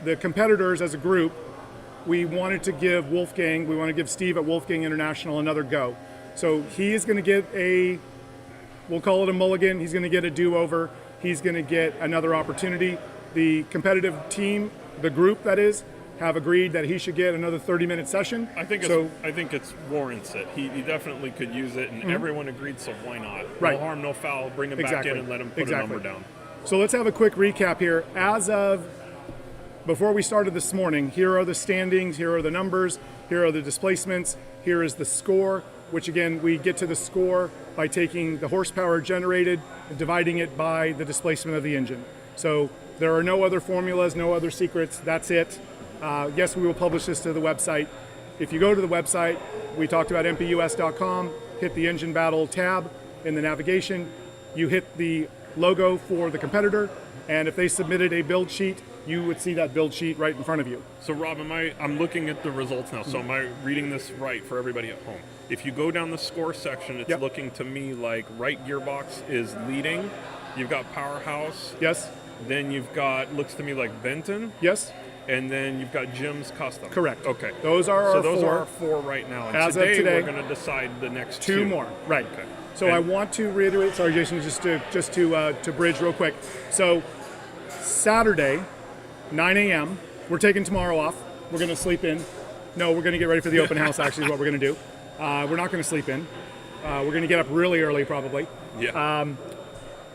the competitors as a group, we wanted to give Wolfgang, we want to give Steve at Wolfgang International another go. So he is going to get we'll call it a mulligan. He's going to get a do-over. He's going to get another opportunity. The competitive team, the group that is, have agreed that he should get another 30-minute session. I think it's warrants it. He definitely could use it, and everyone agreed, so why not? Right. No harm, no foul. Bring him back in and let him put a number down. So let's have a quick recap here. As of before we started this morning, here are the standings, here are the numbers, here are the displacements, here is the score, which again, we get to the score by taking the horsepower generated and dividing it by the displacement of the engine. So there are no other formulas, no other secrets, that's it. Yes, we will publish this to the website. If you go to the website, we talked about mpus.com, hit the engine battle tab in the navigation, you hit the logo for the competitor, and if they submitted a build sheet, you would see that build sheet right in front of you. So Rob, I'm looking at the results now, so am I reading this right for everybody at home? If you go down the score section, it's looking to me like right gearbox is leading. You've got Powerhouse. Yes. Then you've got, looks to me like Benton. Yes. And then you've got Jim's Custom. Correct. Okay. Those are our those four. are our four right now. And As of today, today, we're going to decide the next two more. Right. Okay. So I want to reiterate. Sorry, Jason, just to bridge real quick. So Saturday, 9 a.m. We're taking tomorrow off. We're going to sleep in. No, we're going to get ready for the open house. Actually, is what we're going to do. We're not going to sleep in. We're going to get up really early, probably. Yeah.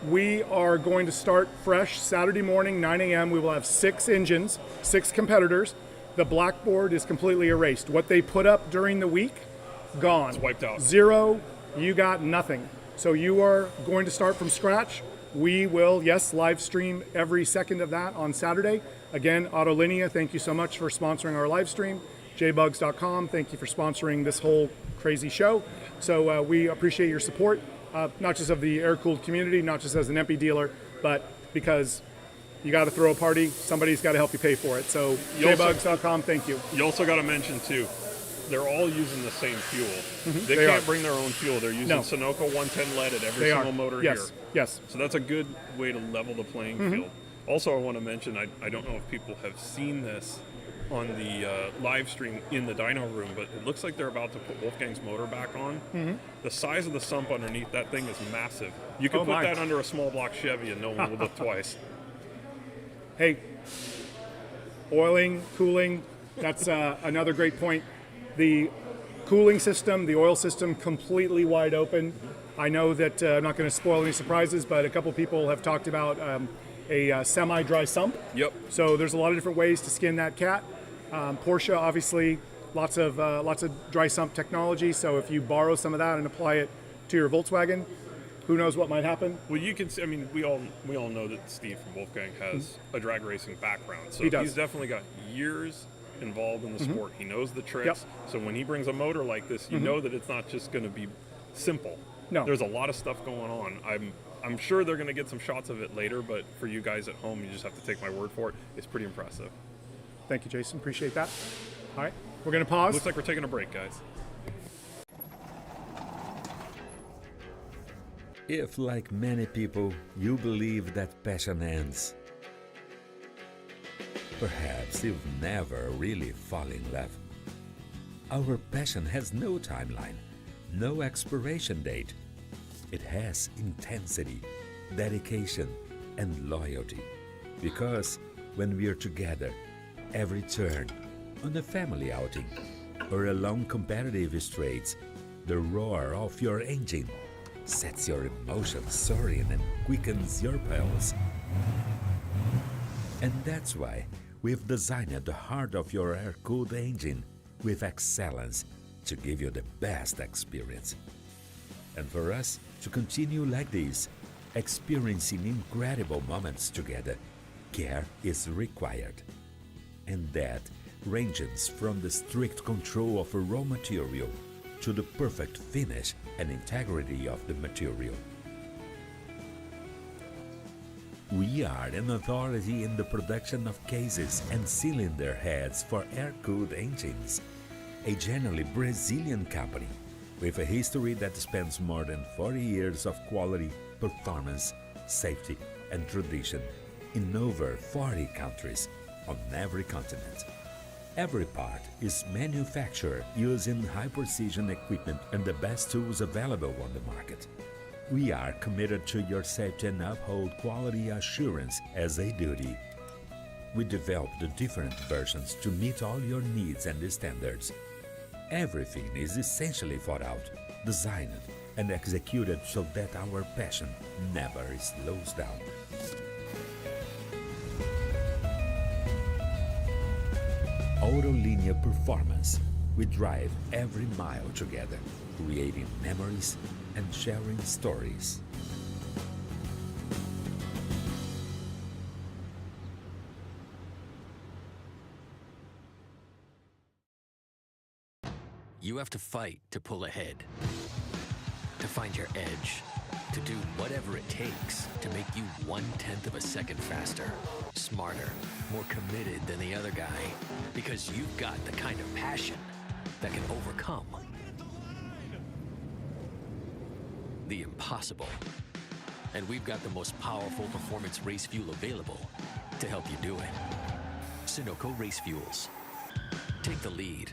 We are going to start fresh Saturday morning, 9 a.m. We will have 6 engines, 6 competitors. The blackboard is completely erased. What they put up during the week gone. It's wiped out. Zero, you got nothing. So you are going to start from scratch. We will, yes, live stream every second of that on Saturday. Again, Autolinea, thank you so much for sponsoring our live stream. Jbugs.com, thank you for sponsoring this whole crazy show. So we appreciate your support, not just of the air-cooled community, not just as an EMPI dealer, but because you got to throw a party, somebody's got to help you pay for it. So Jbugs.com, thank you. You also got to mention too, they're all using the same fuel. They They can't are. bring their own fuel. They're using No. Sunoco 110 lead at every They single are. motor Yes, here. yes. So that's a good way to level the playing field. Also, I want to mention, I don't know if people have seen this on the live stream in the dyno room, but it looks like they're about to put Wolfgang's motor back on. The size of the sump underneath that thing is massive. You could Oh put my. that under a small block Chevy and no one would look twice. Hey, oiling, cooling, that's another great point. The cooling system, the oil system, completely wide open. I know that I'm not going to spoil any surprises, but a couple people have talked about a semi-dry sump. Yep. So there's a lot of different ways to skin that cat. Porsche, obviously, lots of dry sump technology. So if you borrow some of that and apply it to your Volkswagen, who knows what might happen? Well, you can see, I mean, we all know that Steve from Wolfgang has a drag racing background. So He does. he's definitely got years involved in the sport. He knows the tricks. So when he brings a motor like this, you know that it's not just going to be simple. No. There's a lot of stuff going on. I'm sure they're going to get some shots of it later, but for you guys at home, you just have to take my word for it. It's pretty impressive. Thank you, Jason. Appreciate that. All right, we're going to pause. Looks like we're taking a break, guys. If, like many people, you believe that passion ends, perhaps you've never really fallen in love. Our passion has no timeline, no expiration date. It has intensity, dedication, and loyalty. Because when we're together, every turn, on a family outing, or along competitive straights, the roar of your engine sets your emotions soaring and quickens your pulse. And that's why we've designed the heart of your air-cooled engine with excellence to give you the best experience. And for us to continue like this, experiencing incredible moments together, care is required. And that ranges from the strict control of a raw material to the perfect finish and integrity of the material. We are an authority in the production of cases and cylinder heads for air-cooled engines, a generally Brazilian company with a history that spans more than 40 years of quality, performance, safety, and tradition in over 40 countries on every continent. Every part is manufactured using high-precision equipment and the best tools available on the market. We are committed to your safety and uphold quality assurance as a duty. We developed the different versions to meet all your needs and standards. Everything is essentially thought out, designed, and executed so that our passion never slows down. Autolinea Performance. We drive every mile together, creating memories and sharing stories. You have to fight to pull ahead, to find your edge, to do whatever it takes to make you 1/10 of a second faster, smarter, more committed than the other guy, because you've got the kind of passion that can overcome the impossible. And we've got the most powerful performance race fuel available to help you do it. Sunoco Race Fuels. Take the lead.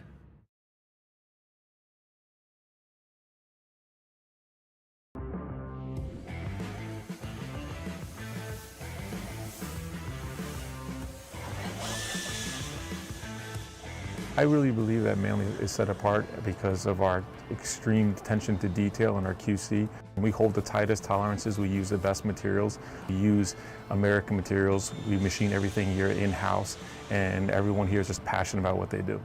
I really believe that Manly is set apart because of our extreme attention to detail and our QC. We hold the tightest tolerances, we use the best materials, we use American materials, we machine everything here in-house, and everyone here is just passionate about what they do.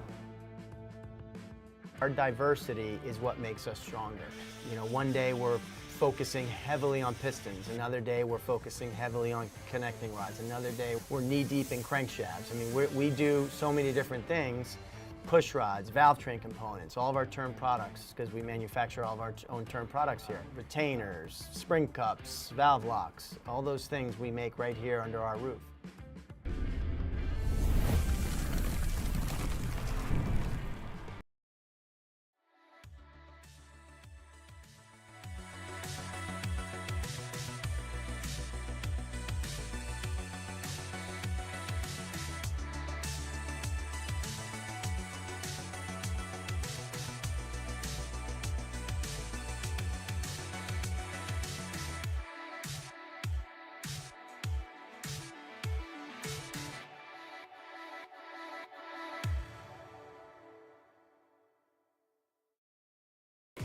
Our diversity is what makes us stronger. You know, one day we're focusing heavily on pistons, another day we're focusing heavily on connecting rods, another day we're knee-deep in crankshafts. I mean, we do so many different things. Push rods, valve train components, all of our term products, because we manufacture all of our own term products here. Retainers, spring cups, valve locks, all those things we make right here under our roof.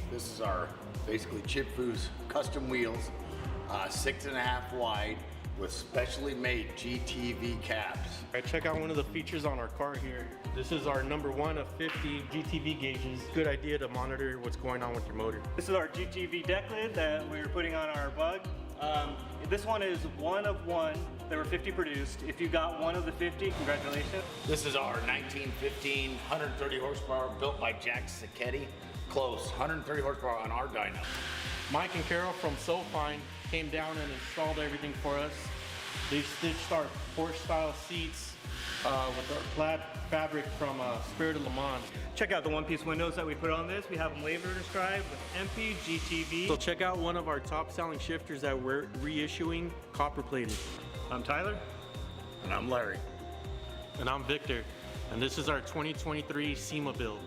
This is our basically Chip Foo's custom wheels, 6.5 wide with specially made GTV caps. All right, check out one of the features on our car here. This is our number 1 of 50 GTV gauges. Good idea to monitor what's going on with your motor. This is our GTV deck lid that we're putting on our Bug. This one is 1 of 1. There were 50 produced. If you got 1 of the 50, congratulations. This is our 1915 130 horsepower built by Jack Sacchetti. Close, 130 horsepower on our dyno. Mike and Carol from SoFine came down and installed everything for us. They stitched our Porsche style seats with our plaid fabric from Spirit of Le Mans. Check out the one-piece windows that we put on this. We have them laser described with EMPI, GTV. So check out one of our top selling shifters that we're reissuing, copper plated. I'm Tyler. And I'm Larry. And I'm Victor. And this is our 2023 SEMA build.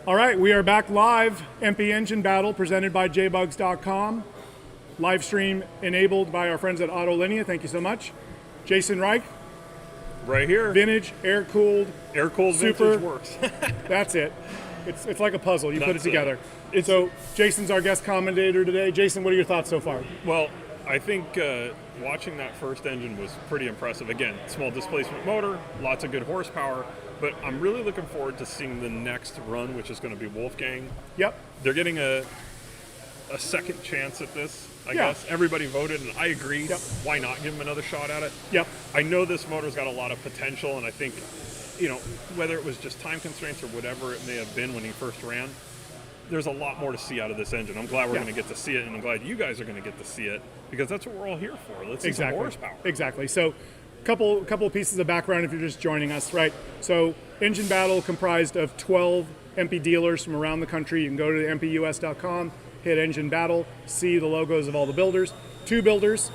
All right, we are back live. EMPI Engine Battle presented by Jbugs.com. Live stream enabled by our friends at Autolinea. Thank you so much. Jason Reich. Right here. Vintage, air-cooled. Air-cooled super. vintage works. That's it. It's like a puzzle. You put it That's together. So Jason's our guest commentator today. Jason, what are your thoughts so far? Well, I think watching that first engine was pretty impressive. Again, small displacement motor, lots of good horsepower, but I'm really looking forward to seeing the next run, which is going to be Wolfgang. Yep. They're getting a second chance at this, I guess. Everybody voted, and I agree. Yep. Why not give them another shot at it? Yep. I know this motor's got a lot of potential, and I think, whether it was just time constraints or whatever it may have been when he first ran, there's a lot more to see out of this engine. I'm glad we're going to get to see it, and I'm glad you guys are going to get to see it, because that's what we're all here for. Let's see some horsepower. Exactly. So couple pieces of background if you're just joining us, right? So Engine Battle comprised of 12 EMPI dealers from around the country. You can go to empus.com, hit Engine Battle, see the logos of all the builders. 2 builders,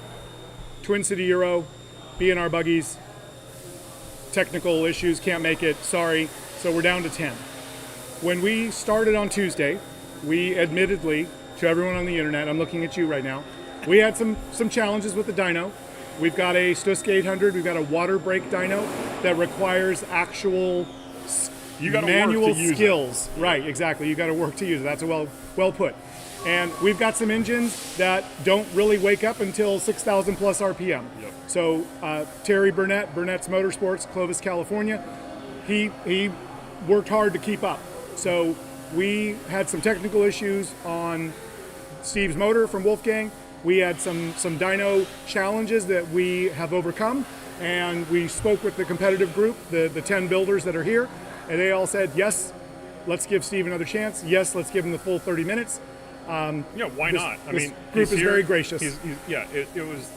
Twin City Euro, B&R buggies, technical issues, can't make it, sorry. So we're down to 10. When we started on Tuesday, we admittedly, to everyone on the internet, I'm looking at you right now, we had some challenges with the dyno. We've got a Stuska 800, we've got a water brake dyno that requires actual manual skills. Right, exactly. You got to work to use it. That's well put. And we've got some engines that don't really wake up until 6,000 plus RPM. Yep. So Terry Burnett's Motorsports, Clovis, California, he worked hard to keep up. So we had some technical issues on Steve's motor from Wolfgang. We had some dyno challenges that we have overcome, and we spoke with the competitive group, the 10 builders that are here, and they all said, yes, let's give Steve another chance. Yes, let's give him the full 30 minutes. Why not? I mean, group is very gracious. It was,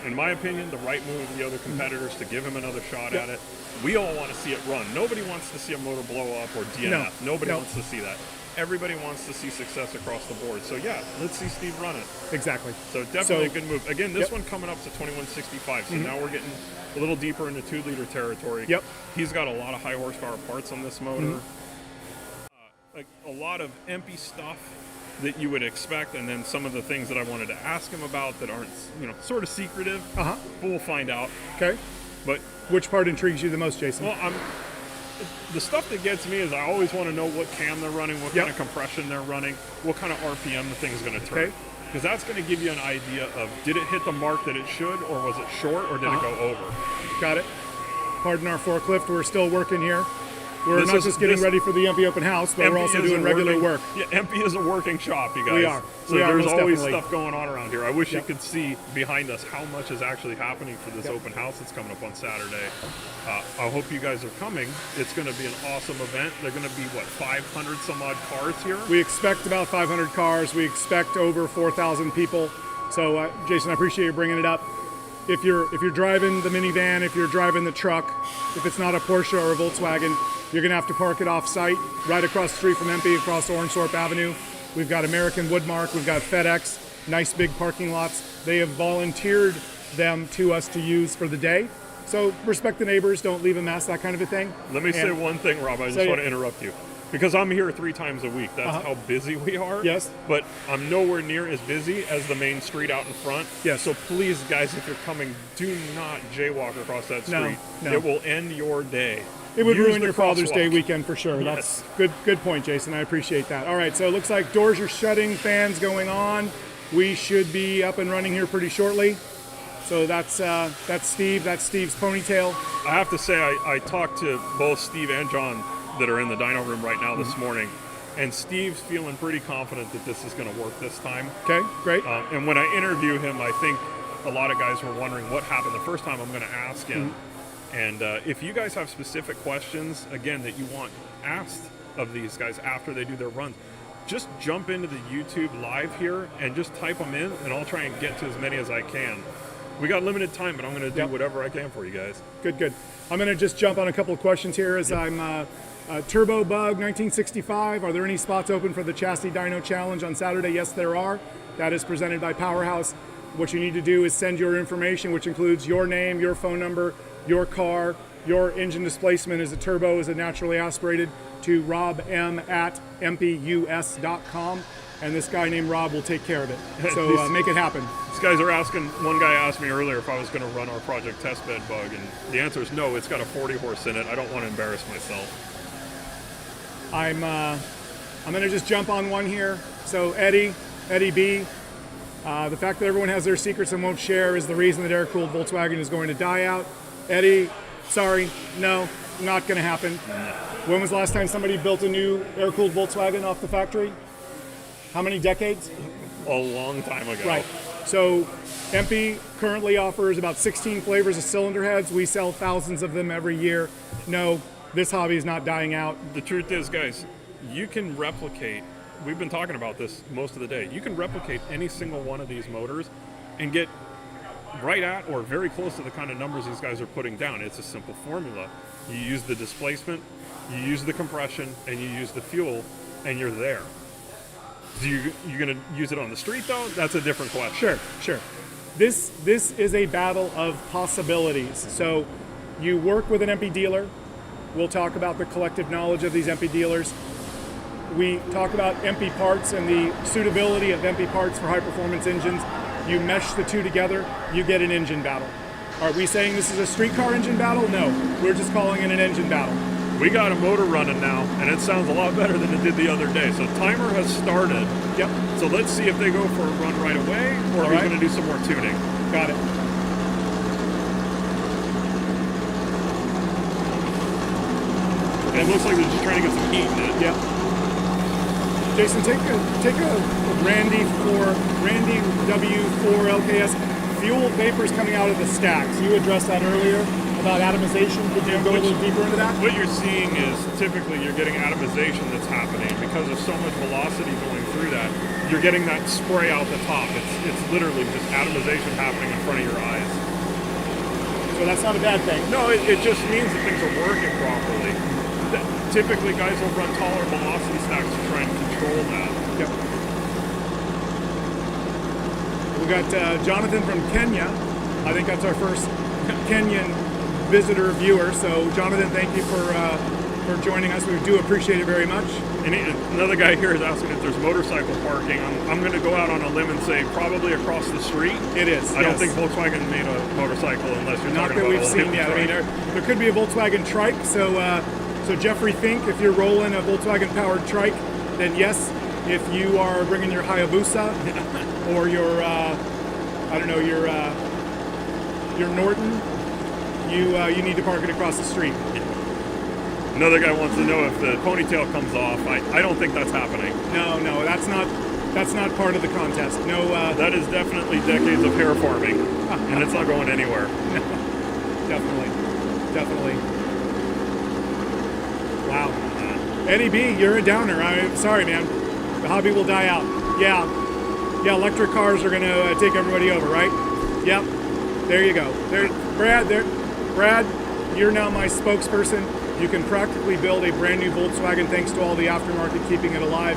in my opinion, the right move of the other competitors to give him another shot at it. We all want to see it run. Nobody wants to see a motor blow up or DNF. Nobody wants to see that. Everybody wants to see success across the board. So yeah, let's see Steve run it. Exactly. So definitely a good move. Again, this one coming up to 2165. So now we're getting a little deeper into 2-liter territory. Yep. He's got a lot of high horsepower parts on this motor. Like a lot of EMPI stuff that you would expect, and then some of the things that I wanted to ask him about that aren't, sort of secretive. We'll find out. Okay. But which part intrigues you the most, Jason? Well, the stuff that gets me is I always want to know what cam they're running, what kind of compression they're running, what kind of RPM the thing's going to turn. Okay. Because that's going to give you an idea of, did it hit the mark that it should, or was it short, or did it go over? Got it. Pardon our forklift, we're still working here. We're not just getting ready for the EMPI open house, but we're also doing regular work. Yeah, EMPI is a working shop, you guys. We are. So there's always stuff going on around here. I wish you could see behind us how much is actually happening for this open house that's coming up on Saturday. I hope you guys are coming. It's going to be an awesome event. They're going to be, 500 some odd cars here? We expect about 500 cars. We expect over 4,000 people. So, Jason, I appreciate you bringing it up. If you're driving the minivan, if you're driving the truck, if it's not a Porsche or a Volkswagen, you're going to have to park it off-site, right across the street from EMPI, across Ornsthorpe Avenue. We've got American Woodmark, we've got FedEx, nice big parking lots. They have volunteered them to us to use for the day. So respect the neighbors, don't leave a mess, that kind of a thing. Let me say one thing, Rob. I just want to interrupt you. Because I'm here 3 times a week. That's how busy we are. Yes. But I'm nowhere near as busy as the main street out in front. Yes. So please, guys, if you're coming, do not jaywalk across that street. No. It will end your day. It would Use ruin the your Father's crosswalk. Day weekend for sure. Yes. That's good point, Jason. I appreciate that. All right, so it looks like doors are shutting, fans going on. We should be up and running here pretty shortly. So that's Steve. That's Steve's ponytail. I have to say, I talked to both Steve and John that are in the dyno room right now this morning, and Steve's feeling pretty confident that this is going to work this time. Okay, great. And when I interview him, I think a lot of guys were wondering what happened the first time. I'm going to ask him. And if you guys have specific questions, again, that you want asked of these guys after they do their runs, just jump into the YouTube live here and just type them in, and I'll try and get to as many as I can. We got limited time, but I'm going to do whatever I can for you guys. Good. I'm going to just jump on a couple of questions here as I'm Turbo Bug 1965. Are there any spots open for the Chassis Dyno Challenge on Saturday? Yes, there are. That is presented by Powerhouse. What you need to do is send your information, which includes your name, your phone number, your car, your engine displacement, is it turbo, is it naturally aspirated, to robm@mpus.com, and this guy named Rob will take care of it. So make it happen. These guys are asking, one guy asked me earlier if I was going to run our Project Testbed bug, and the answer is no. It's got a 40 horse in it. I don't want to embarrass myself. I'm going to just jump on one here. So Eddie B, the fact that everyone has their secrets and won't share is the reason that air-cooled Volkswagen is going to die out. Eddie, sorry, no, not going to happen. When was the last time somebody built a new air-cooled Volkswagen off the factory? How many decades? A long time ago. Right. So EMPI currently offers about 16 flavors of cylinder heads. We sell thousands of them every year. No, this hobby is not dying out. The truth is, guys, you can replicate, we've been talking about this most of the day, you can replicate any single one of these motors and get right at or very close to the kind of numbers these guys are putting down. It's a simple formula. You use the displacement, you use the compression, and you use the fuel, and you're there. You're going to use it on the street, though? That's a different question. Sure. This is a battle of possibilities. So you work with an EMPI dealer. We'll talk about the collective knowledge of these EMPI dealers. We talk about EMPI parts and the suitability of EMPI parts for high-performance engines. You mesh the two together, you get an engine battle. Are we saying this is a street car engine battle? No, we're just calling it an engine battle. We got a motor running now, and it sounds a lot better than it did the other day. So timer has started. Yep. So let's see if they go for a run right away, or are we going to do some more tuning? Got it. And it looks like they're just trying to get some heat in it. Yep. Jason, take a Randy W4 LKS. Fuel vapors coming out of the stacks. You addressed that earlier about atomization. Could you go a little deeper into that? What you're seeing is typically you're getting atomization that's happening because of so much velocity going through that. You're getting that spray out the top. It's literally just atomization happening in front of your eyes. So that's not a bad thing. No, it just means that things are working properly. Typically, guys will run taller velocity stacks to try and control that. Yep. We got Jonathan from Kenya. I think that's our first Kenyan visitor viewer. So, Jonathan, thank you for joining us. We do appreciate it very much. And another guy here is asking if there's motorcycle parking. I'm going to go out on a limb and say probably across the street. It is. I don't think Volkswagen made a motorcycle unless you're not talking that about we've seen yet. I mean, there could be a Volkswagen trike. So Jeffrey Fink, if you're rolling a Volkswagen-powered trike, then yes. If you are bringing your Hayabusa or your, your Norton, you need to park it across the street. Another guy wants to know if the ponytail comes off. I don't think that's happening. No, that's not part of the contest. No. That is definitely decades of hair farming, and it's not going anywhere. No, definitely. Wow. Eddie B, you're a downer. I'm sorry, man. The hobby will die out. Yeah, electric cars are going to take everybody over, right? Yep. There you go. Brad, you're now my spokesperson. You can practically build a brand new Volkswagen thanks to all the aftermarket keeping it alive.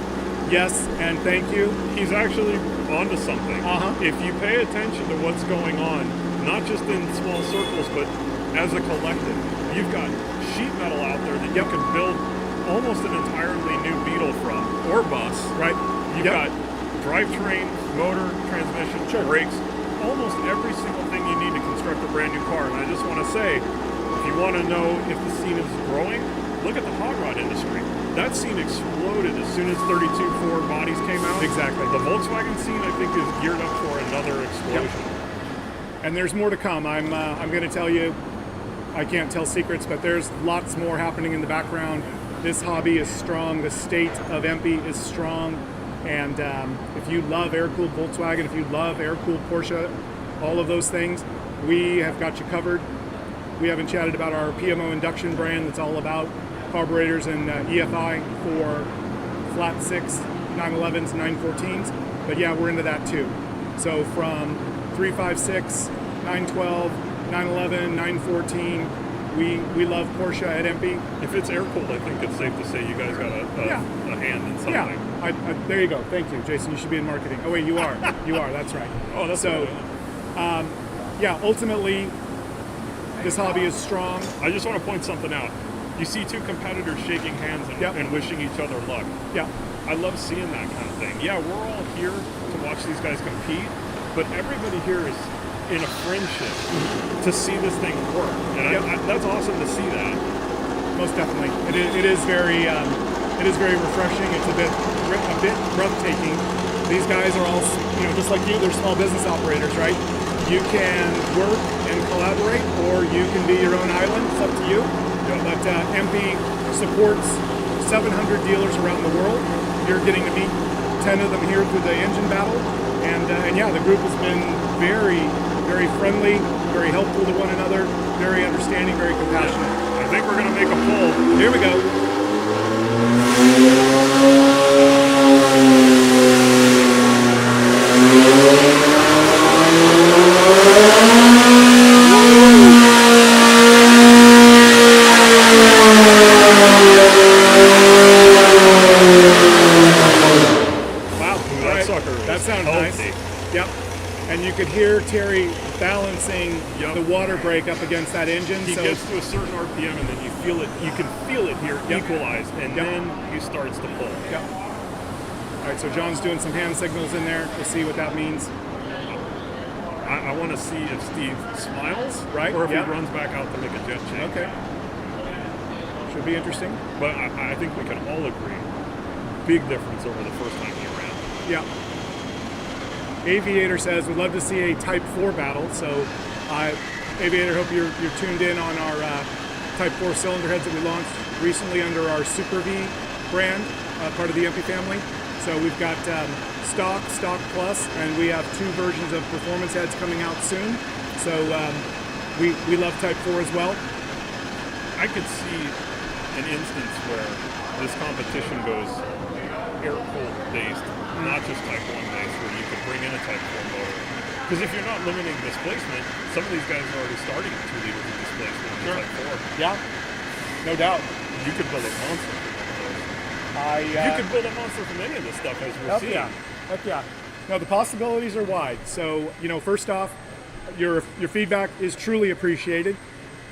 Yes, and thank you. He's actually onto something. If you pay attention to what's going on, not just in small circles, but as a collective, you've got sheet metal out there that you can build almost an entirely new Beetle from, or bus, right? You've got drivetrain, motor, transmission, brakes, almost every single thing you need to construct a brand new car. And I just want to say, if you want to know if the scene is growing, look at the hot rod industry. That scene exploded as soon as 32 Ford bodies came out. Exactly. The Volkswagen scene, I think, is geared up for another explosion. And there's more to come. I'm going to tell you, I can't tell secrets, but there's lots more happening in the background. This hobby is strong. The state of EMPI is strong. And if you love air-cooled Volkswagen, if you love air-cooled Porsche, all of those things, we have got you covered. We haven't chatted about our PMO induction brand that's all about carburetors and EFI for flat 6, 911s, 914s. But yeah, we're into that too. So from 356, 912, 911, 914, we love Porsche at EMPI. If it's air-cooled, I think it's safe to say you guys got a hand in something. Yeah, there you go. Thank you, Jason. You should be in marketing. Oh wait, you are. You are. That's right. Oh, that's so. Ultimately, This hobby is strong. I just want to point something out. You see two competitors shaking hands and wishing each other luck. Yeah. I love seeing that kind of thing. Yeah, we're all here to watch these guys compete, but everybody here is in a friendship to see this thing work. And that's awesome to see that. Most definitely. It is very refreshing. It's a bit breathtaking. These guys are all, just like you, they're small business operators, right? You can work and collaborate, or you can be your own island. It's up to you. But EMPI supports 700 dealers around the world. You're getting to meet 10 of them here through the engine battle. And yeah, the group has been very, very friendly, very helpful to one another, very understanding, very compassionate. I think we're going to make a poll. Here we go. Yep, and you could hear Terry balancing the water brake up against that engine. He gets to a certain RPM, and then you feel it. You can feel it here equalize, and then he starts to pull. Yep. All right, so John's doing some hand signals in there to see what that means. I want to see if Steve smiles, right, or if he runs back out to make a jet change. Okay. Should be interesting. But I think we can all agree, big difference over the first time he ran. Yeah. Aviator says, we'd love to see a Type 4 battle. So, Aviator, hope you're tuned in on our Type 4 cylinder heads that we launched recently under our Super V brand, part of the EMPI family. So we've got Stock Plus, and we have 2 versions of performance heads coming out soon. So we love Type 4 as well. I could see an instance where this competition goes air-cooled based, not just Type 1 based, where you could bring in a Type 4 motor. Because if you're not limiting displacement, some of these guys are already starting at 2 liters of displacement in Type 4. Yeah, no doubt. You could build a monster from one of those. You could build a monster from any of this stuff, as we're seeing. Heck yeah. No, the possibilities are wide. So, first off, your feedback is truly appreciated.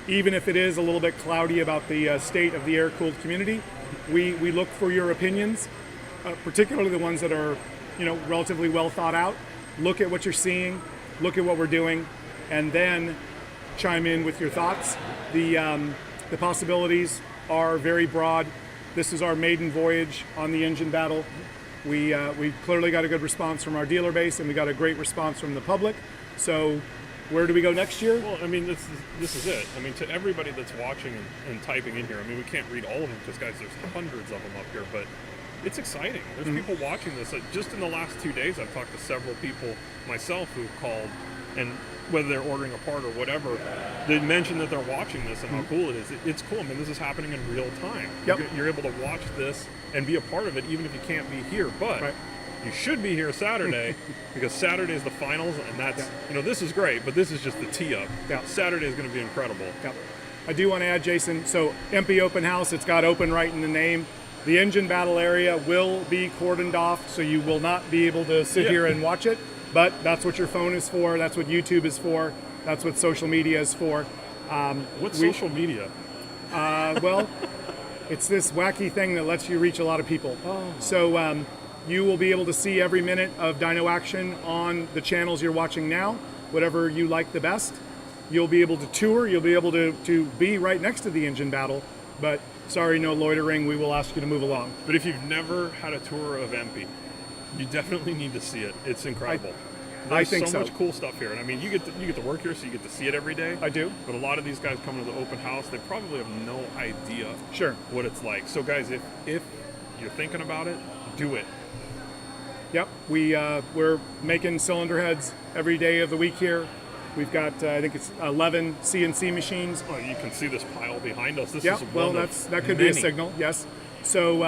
Even if it is a little bit cloudy about the state of the air-cooled community, we look for your opinions. Particularly the ones that are, relatively well thought out. Look at what you're seeing, look at what we're doing, and then chime in with your thoughts. The possibilities are very broad. This is our maiden voyage on the engine battle. We clearly got a good response from our dealer base, and we got a great response from the public. So where do we go next year? Well, I mean, this is it. I mean, to everybody that's watching and typing in here, I mean, we can't read all of them because, guys, there's hundreds of them up here, but it's exciting. There's people watching this. Just in the last 2 days, I've talked to several people myself who've called, and whether they're ordering a part or whatever, they mention that they're watching this and how cool it is. It's cool. I mean, this is happening in real time. Yep. You're able to watch this and be a part of it, even if you can't be here. But you should be here Saturday because Saturday is the finals, and that's, this is great, but this is just the tee-up. Saturday is going to be incredible. I do want to add, Jason, so EMPI Open House, it's got open right in the name. The engine battle area will be cordoned off, so you will not be able to sit here and watch it, but that's what your phone is for, that's what YouTube is for, that's what social media is for. What's social media? Well, it's this wacky thing that lets you reach a lot of people. So you will be able to see every minute of dyno action on the channels you're watching now, whatever you like the best. You'll be able to tour, you'll be able to be right next to the engine battle, but sorry, no loitering, we will ask you to move along. But if you've never had a tour of EMPI, you definitely need to see it. It's incredible. I think so much cool stuff here. And I mean, you get to work here, so you get to see it every day. I do. But a lot of these guys coming to the open house, they probably have no idea what it's like. So guys, if you're thinking about it, do it. Yep, we're making cylinder heads every day of the week here. We've got, I think it's 11 CNC machines. Oh, you can see this pile behind us. This is well, that could be a signal, yes. So,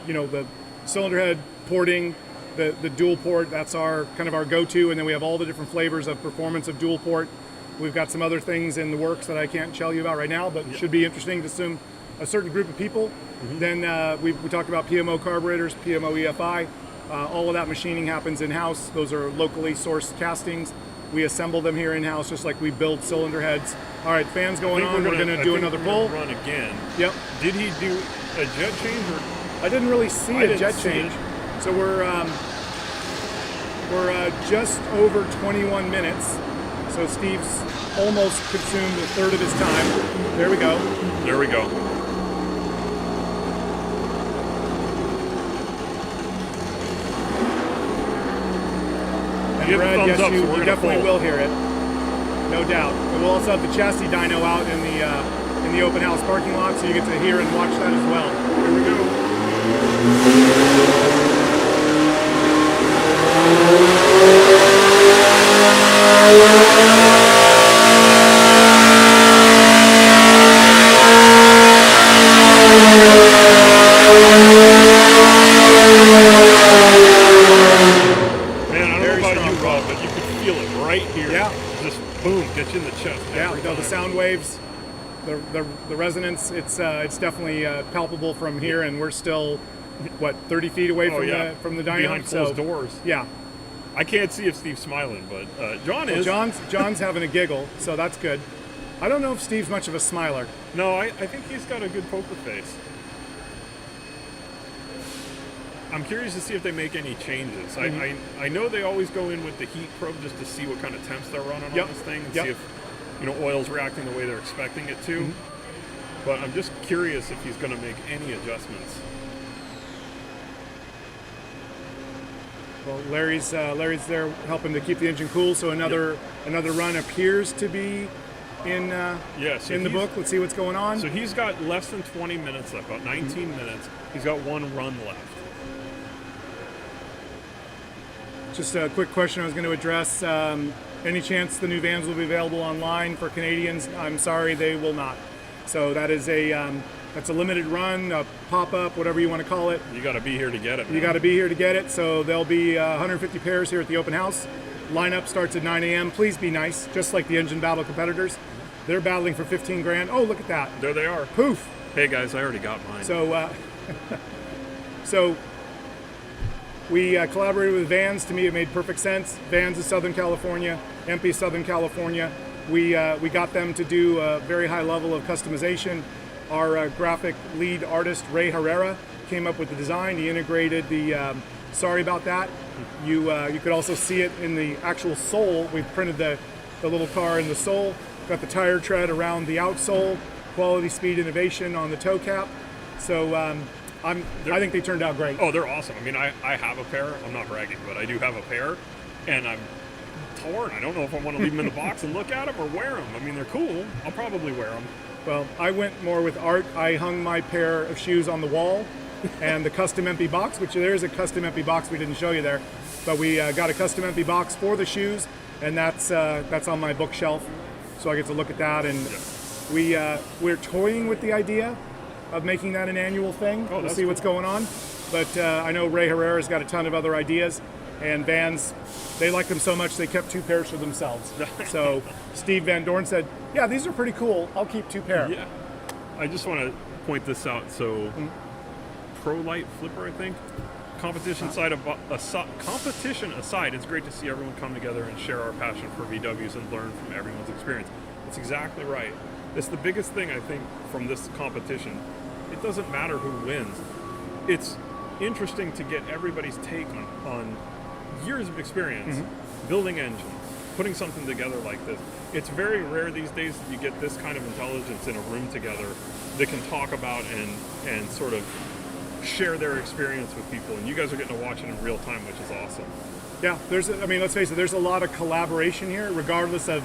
the cylinder head porting, the dual port, that's our kind of our go-to, and then we have all the different flavors of performance of dual port. We've got some other things in the works that I can't tell you about right now, but should be interesting to a certain group of people. Then we talked about PMO carburetors, PMO EFI. All of that machining happens in-house. Those are locally sourced castings. We assemble them here in-house just like we build cylinder heads. All right, fans going on. We're going to do another pull. Run again. Yep. Did he do a jet change? Or? I didn't really see a jet change. So we're just over 21 minutes. So Steve's almost consumed a third of his time. There we go. There we go. And Brad, yes, you definitely will hear it. No doubt. And we'll also have the chassis dyno out in the open house parking lot, so you get to hear and watch that as well. Here we go. Gets you in the chest. Yeah, the sound waves, the resonance, it's definitely palpable from here, and we're still, what, 30 feet away from the dyno? Behind closed doors. Yeah. I can't see if Steve's smiling, but John is. John's having a giggle, so that's good. I don't know if Steve's much of a smiler. No, I think he's got a good poker face. I'm curious to see if they make any changes. Mm-hmm. I know they always go in with the heat probe just to see what kind of temps they're running on this thing and see if oil's reacting the way they're expecting it to. Mm-hmm. But I'm just curious if he's going to make any adjustments. Well, Larry's there helping to keep the engine cool. So another run appears to be in the book. Let's see what's going on. So he's got less than 20 minutes left, about 19 minutes. He's got one run left. Just a quick question I was going to address. Any chance the new vans will be available online for Canadians? I'm sorry, they will not. So that is that's a limited run, a pop-up, whatever you want to call it. You got to be here to get it, man. You got to be here to get it. So there'll be 150 pairs here at the open house. Lineup starts at 9 a.m. Please be nice, just like the Engine Battle competitors. They're battling for 15 grand. Oh, look at that. There they are. Poof. Hey guys, I already got mine. So, we collaborated with Vans. To me, it made perfect sense. Vans is Southern California, EMPI Southern California. We got them to do a very high level of customization. Our graphic lead artist, Ray Herrera, came up with the design. He integrated the, sorry about that. You could also see it in the actual sole. We printed the little car in the sole, got the tire tread around the outsole, quality, speed, innovation on the toe cap. So, I think they turned out great. Oh, they're awesome. I mean, I have a pair. I'm not bragging, but I do have a pair, and I'm torn. I don't know if I want to leave them in the box and look at them or wear them. I mean, they're cool. I'll probably wear them. Well, I went more with art. I hung my pair of shoes on the wall, and the custom EMPI box, which there is a custom EMPI box we didn't show you there, but we got a custom EMPI box for the shoes, and that's on my bookshelf, so I get to look at that. And we're toying with the idea of making that an annual thing. We'll see what's going on. But I know Ray Herrera's got a ton of other ideas, and Vans, they like them so much they kept 2 pairs for themselves. So Steve Van Dorn said, yeah, these are pretty cool. I'll keep 2 pair. Yeah. I just want to point this out. So Pro Light Flipper, I think. Competition aside, it's great to see everyone come together and share our passion for VWs and learn from everyone's experience. That's exactly right. It's the biggest thing, I think, from this competition. It doesn't matter who wins. It's interesting to get everybody's take on years of experience building engines, putting something together like this. It's very rare these days that you get this kind of intelligence in a room together that can talk about and sort of share their experience with people. And you guys are getting to watch it in real time, which is awesome. Yeah, let's face it, there's a lot of collaboration here, regardless of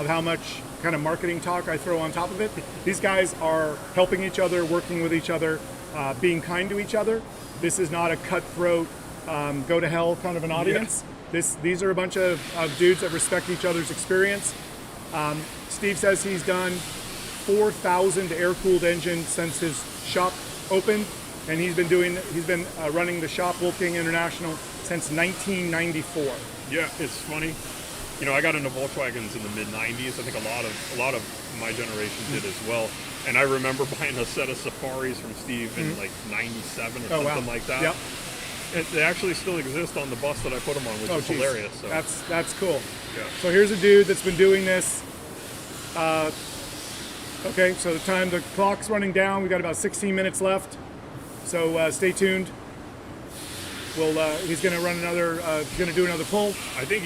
how much kind of marketing talk I throw on top of it. These guys are helping each other, working with each other, being kind to each other. This is not a cutthroat, go to hell kind of an audience. Yeah. These are a bunch of dudes that respect each other's experience. Steve says he's done 4,000 air-cooled engines since his shop opened, and he's been running the shop Wolfgang International since 1994. Yeah, it's funny. You know, I got into Volkswagens in the mid-90s. I think a lot of my generation did as well. And I remember buying a set of Safaris from Steve in like 97 or something like that. Yep. They actually still exist on the bus that I put them on, which is geez. hilarious. So. That's cool. Yeah. So here's a dude that's been doing this. Okay, so the clock's running down. We got about 16 minutes left. So stay tuned. He's going to run another. He's going to do another pull. I think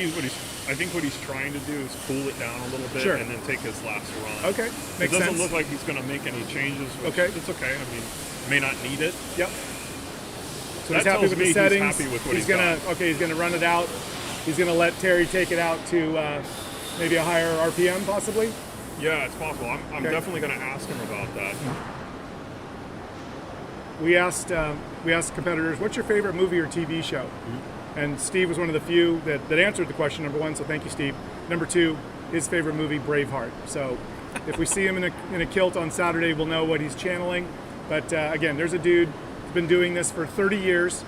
what he's trying to do is cool it down a little bit, Sure. and then take his last run. Okay, It makes doesn't sense. look like he's going to make any changes. Okay. It's okay. I mean, may not need it. Yep. So That he's happy tells with me the he's settings. happy with what he's gonna got. He's gonna run it out. He's gonna let Terry take it out to maybe a higher RPM, possibly. Yeah, it's possible. I'm Okay. definitely going to ask him about that. We asked competitors, "What's your favorite movie or TV show?" And Steve was one of the few that answered the question. Number one, so thank you, Steve. Number two, his favorite movie, Braveheart. So if we see him in a kilt on Saturday, we'll know what he's channeling. But again, there's a dude who's been doing this for 30 years.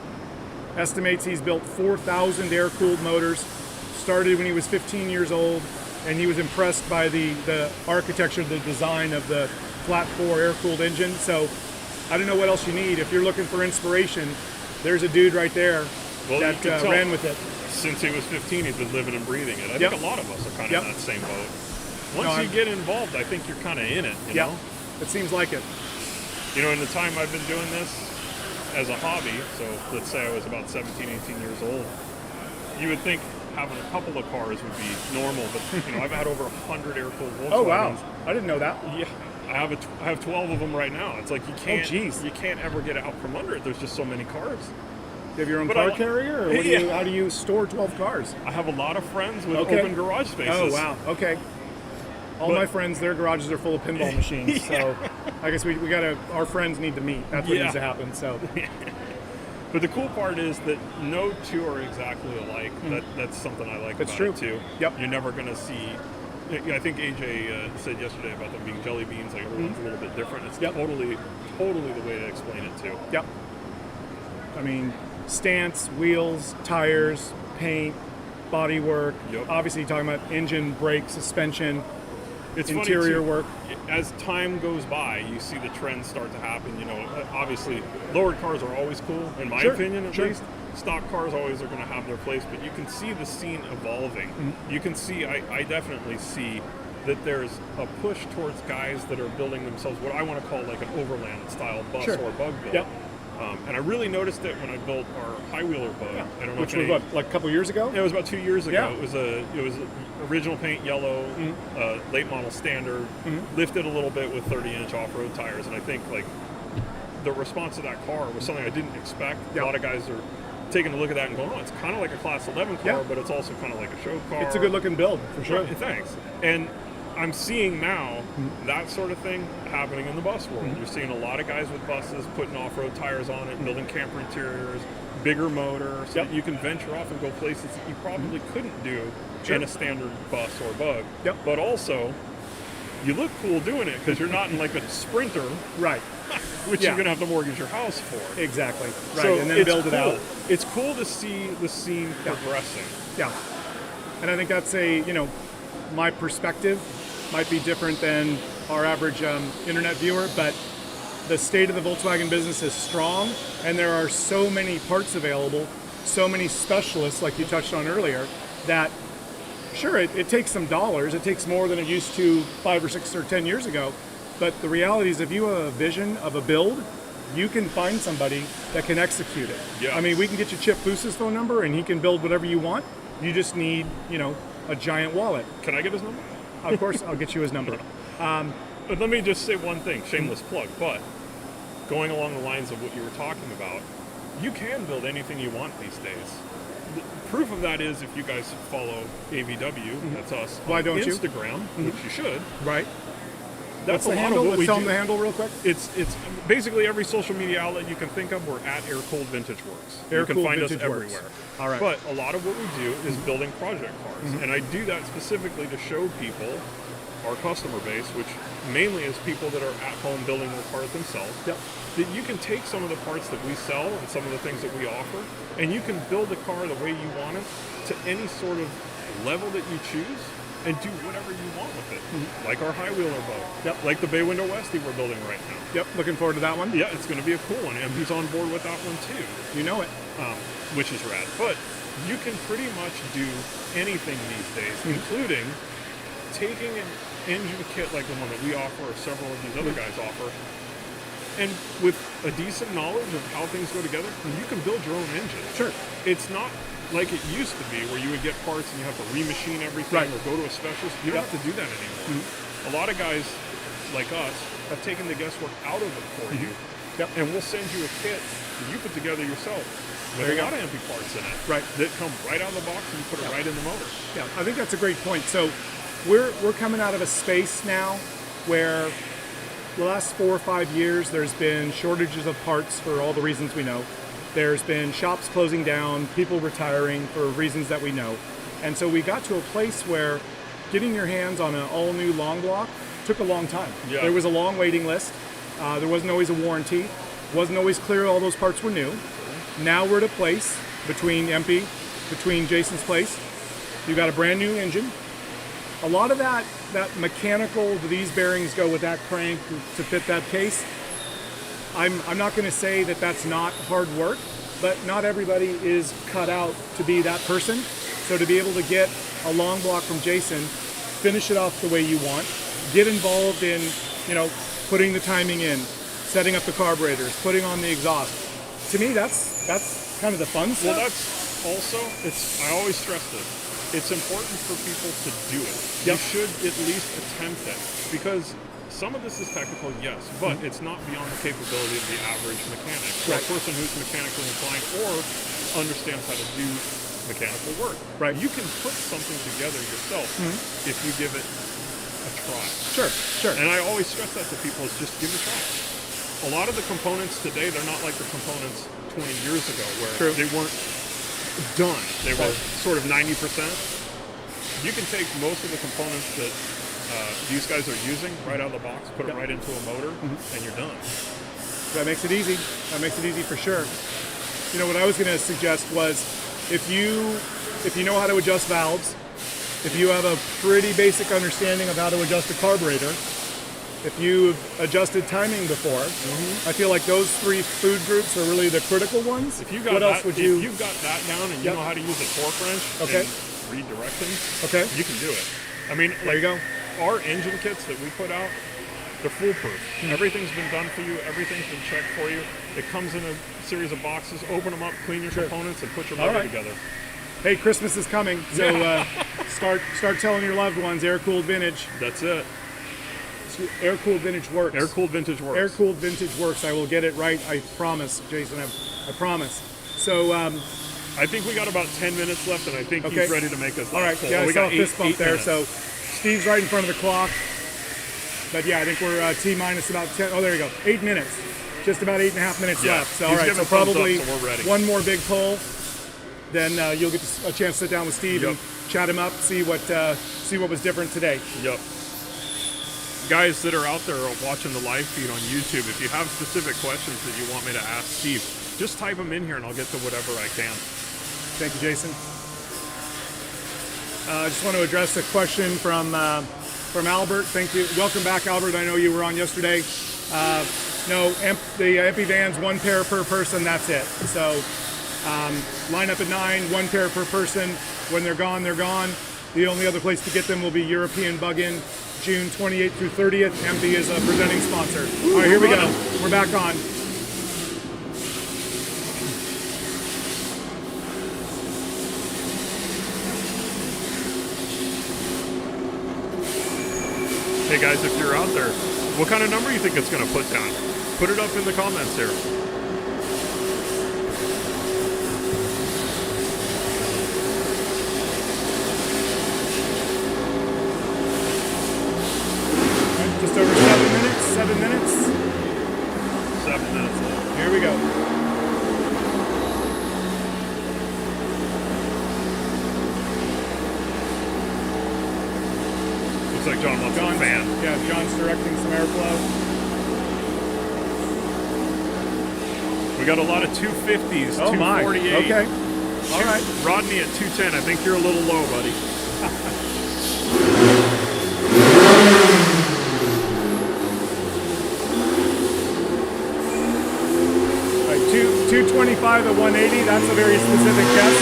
Estimates he's built 4,000 air-cooled motors. Started when he was 15 years old, and he was impressed by the architecture, the design of the flat 4 air-cooled engine. So I don't know what else you need. If you're looking for inspiration, there's a dude right there that ran with it. Since he was 15, he's been living and breathing it. I Yep. think a lot of us are kind of in that same boat. Once No, you get involved, I think you're kind of in it, you Yep. know? It seems like it. You know, in the time I've been doing this as a hobby, so let's say I was about 17, 18 years old, you would think having a couple of cars would be normal, but, you know, I've had over 100 air-cooled Volkswagens. Oh, wow. I didn't know that. Yeah. I have 12 of them right now. It's like you can't you can't ever get out from under it. There's just so many cars. You have your own But car carrier, or how do you store 12 cars? I have a lot of friends with open garage spaces. Oh, wow. Okay. All my friends, their garages are full of pinball machines. So I guess we gotta. Our friends need to meet. That's what needs to happen. So. But the cool part is that no two are exactly alike. That's something I like That's about true. it too. Yep. You're never going to see. I think AJ said yesterday about them being jelly beans. Like everyone's a little bit different. It's totally the way to explain it too. Yep. I mean, stance, wheels, tires, paint, bodywork. Yep. Obviously, you're talking about engine, brake, suspension, It's interior funny too, work. As time goes by, you see the trends start to happen. You know, obviously, lowered cars are always cool, in my opinion at least. Stock cars always are going to have their place, but you can see the scene evolving. You can see, I definitely see that there's a push towards guys that are building themselves what I want to call like an overland style bus or bug build. Yep. And I really noticed it when I built our high wheeler bug. I don't know Which was what, like a couple years ago? Yeah, it was about 2 years ago. Yeah. It was original paint yellow, late model standard, lifted a little bit with 30-inch off-road tires, and I think like the response to that car was something I didn't expect. A lot of guys are taking a look at that and going, "Oh, it's kind of like a Class 11 car, but it's also kind of like a show car." It's a good-looking build for sure. Right, thanks. And I'm seeing now that sort of thing happening in the bus world. You're seeing a lot of guys with buses putting off-road tires on it, building camper interiors, bigger motor, so that you can venture off and go places that you probably couldn't do in a standard bus or bug. But also, you look cool doing it because you're not in like a Sprinter, right? Which you're going to have to mortgage your house for. Exactly. Right, So and then it's build it cool. out. It's cool to see the scene progressing. Yeah. And I think that's my perspective might be different than our average internet viewer, but the state of the Volkswagen business is strong, and there are so many parts available, so many specialists, like you touched on earlier, that sure, it takes some dollars. It takes more than it used to 5 or 6 or 10 years ago. But the reality is if you have a vision of a build, you can find somebody that can execute it. Yeah. I mean, we can get you Chip Foose's phone number, and he can build whatever you want. You just need, a giant wallet. Can I get his number? Of course, I'll get you his number. But let me just say one thing, shameless plug, but going along the lines of what you were talking about, you can build anything you want these days. The proof of that is if you guys follow AVW, that's us, Why on don't you? Instagram, which you should. Right. That's What's the a lot handle? of what Let's we tell do. them the handle real quick. It's basically every social media outlet you can think of. We're at Air Cooled Vintage Works. You can Air-cooled find us Vintage Works. everywhere. All right. But a lot of what we do is building project cars, and I do that specifically to show people our customer base, which mainly is people that are at home building their cars themselves. Yep. That you can take some of the parts that we sell and some of the things that we offer, and you can build a car the way you want it to any sort of level that you choose, and do whatever you want with it. Like our high wheeler boat. Like the bay window Westie we're building right now. Looking forward to that one. Yeah, it's going to be a cool one. EMPI's on board with that one too. You know it. Which is rad. But you can pretty much do anything these days, including taking an engine kit like the one that we offer or several of these other guys offer, and with a decent knowledge of how things go together, you can build your own engine. Sure. It's not like it used to be where you would get parts and you have to remachine everything or go to a specialist. You don't have to do that anymore. A lot of guys like us have taken the guesswork out of it for you, and we'll send you a kit that you put together yourself with a lot of EMPI parts in it that come right out of the box and you put it right in the motor. Yeah, I think that's a great point. So we're coming out of a space now where the last 4 or 5 years there's been shortages of parts for all the reasons we know. There's been shops closing down, people retiring for reasons that we know. And so we got to a place where getting your hands on an all-new long block took a long time. Yeah. There was a long waiting list. There wasn't always a warranty. Wasn't always clear all those parts were new. Now we're at a place between EMPI, between Jason's place. You got a brand new engine. A lot of that mechanical, these bearings go with that crank to fit that case. I'm not going to say that that's not hard work, but not everybody is cut out to be that person. So to be able to get a long block from Jason, finish it off the way you want, get involved in, putting the timing in, setting up the carburetors, putting on the exhaust. To me, that's kind of the fun stuff. Well, that's also, I always stress this. It's important for people to do it. You should at least attempt it, because some of this is technical, yes, but it's not beyond the capability of the average mechanic, or a person who's mechanically inclined or understands how to do mechanical work. Right. You can put something together yourself if you give it a try. Sure. And I always stress that to people, is just give it a try. A lot of the components today, they're not like the components 20 years ago where they weren't done. They were sort of 90%. You can take most of the components that these guys are using right out of the box, put it right into a motor, and you're done. That makes it easy. That makes it easy for sure. What I was going to suggest was, if you know how to adjust valves, if you have a pretty basic understanding of how to adjust a carburetor, if you've adjusted timing before, I feel like those 3 food groups are really the critical ones. If you got If you've got that down and you know how to use a torque wrench and redirect them, you can do it. I mean, there you go. Our engine kits that we put out, they're foolproof. Everything's been done for you. Everything's been checked for you. It comes in a series of boxes. Open them up, clean your components, and put your motor together. Hey, Christmas is coming, so start telling your loved ones air-cooled vintage. That's it. Air-cooled vintage works. Air-cooled vintage works. Air-cooled vintage works. I will get it right. I promise, Jason. I promise. So I think we got about 10 minutes left, and I think he's ready to make us. All right. Yeah, I saw a fist bump there. So Steve's right in front of the clock. But yeah, I think we're T-minus about 10. Oh, there you go. 8 minutes. Just about 8.5 minutes left. So all right. So probably one more big pull. Then you'll get a chance to sit down with Steve and chat him up, see what was different today. Yep. Guys that are out there watching the live feed on YouTube, if you have specific questions that you want me to ask Steve, just type them in here and I'll get to whatever I can. Thank you, Jason. I just want to address a question from Albert. Thank you. Welcome back, Albert. I know you were on yesterday. No, the EMPI vans, 1 pair per person, that's it. So line up at 9, 1 pair per person. When they're gone, they're gone. The only other place to get them will be European Bug-In, June 28th through 30th. EMPI is a presenting sponsor. All right, here we go. We're back on. Hey guys, if you're out there, what kind of number you think it's going to put down? Put it up in the comments here. Just over 7 minutes. 7 minutes. 7 minutes left. Here we go. Looks like John wants a fan. Yeah, John's directing some airflow. We got a lot of 250s, 248. My. Okay. All right. Rodney at 210. I think you're a little low, buddy. 225 at 180, that's a very specific test.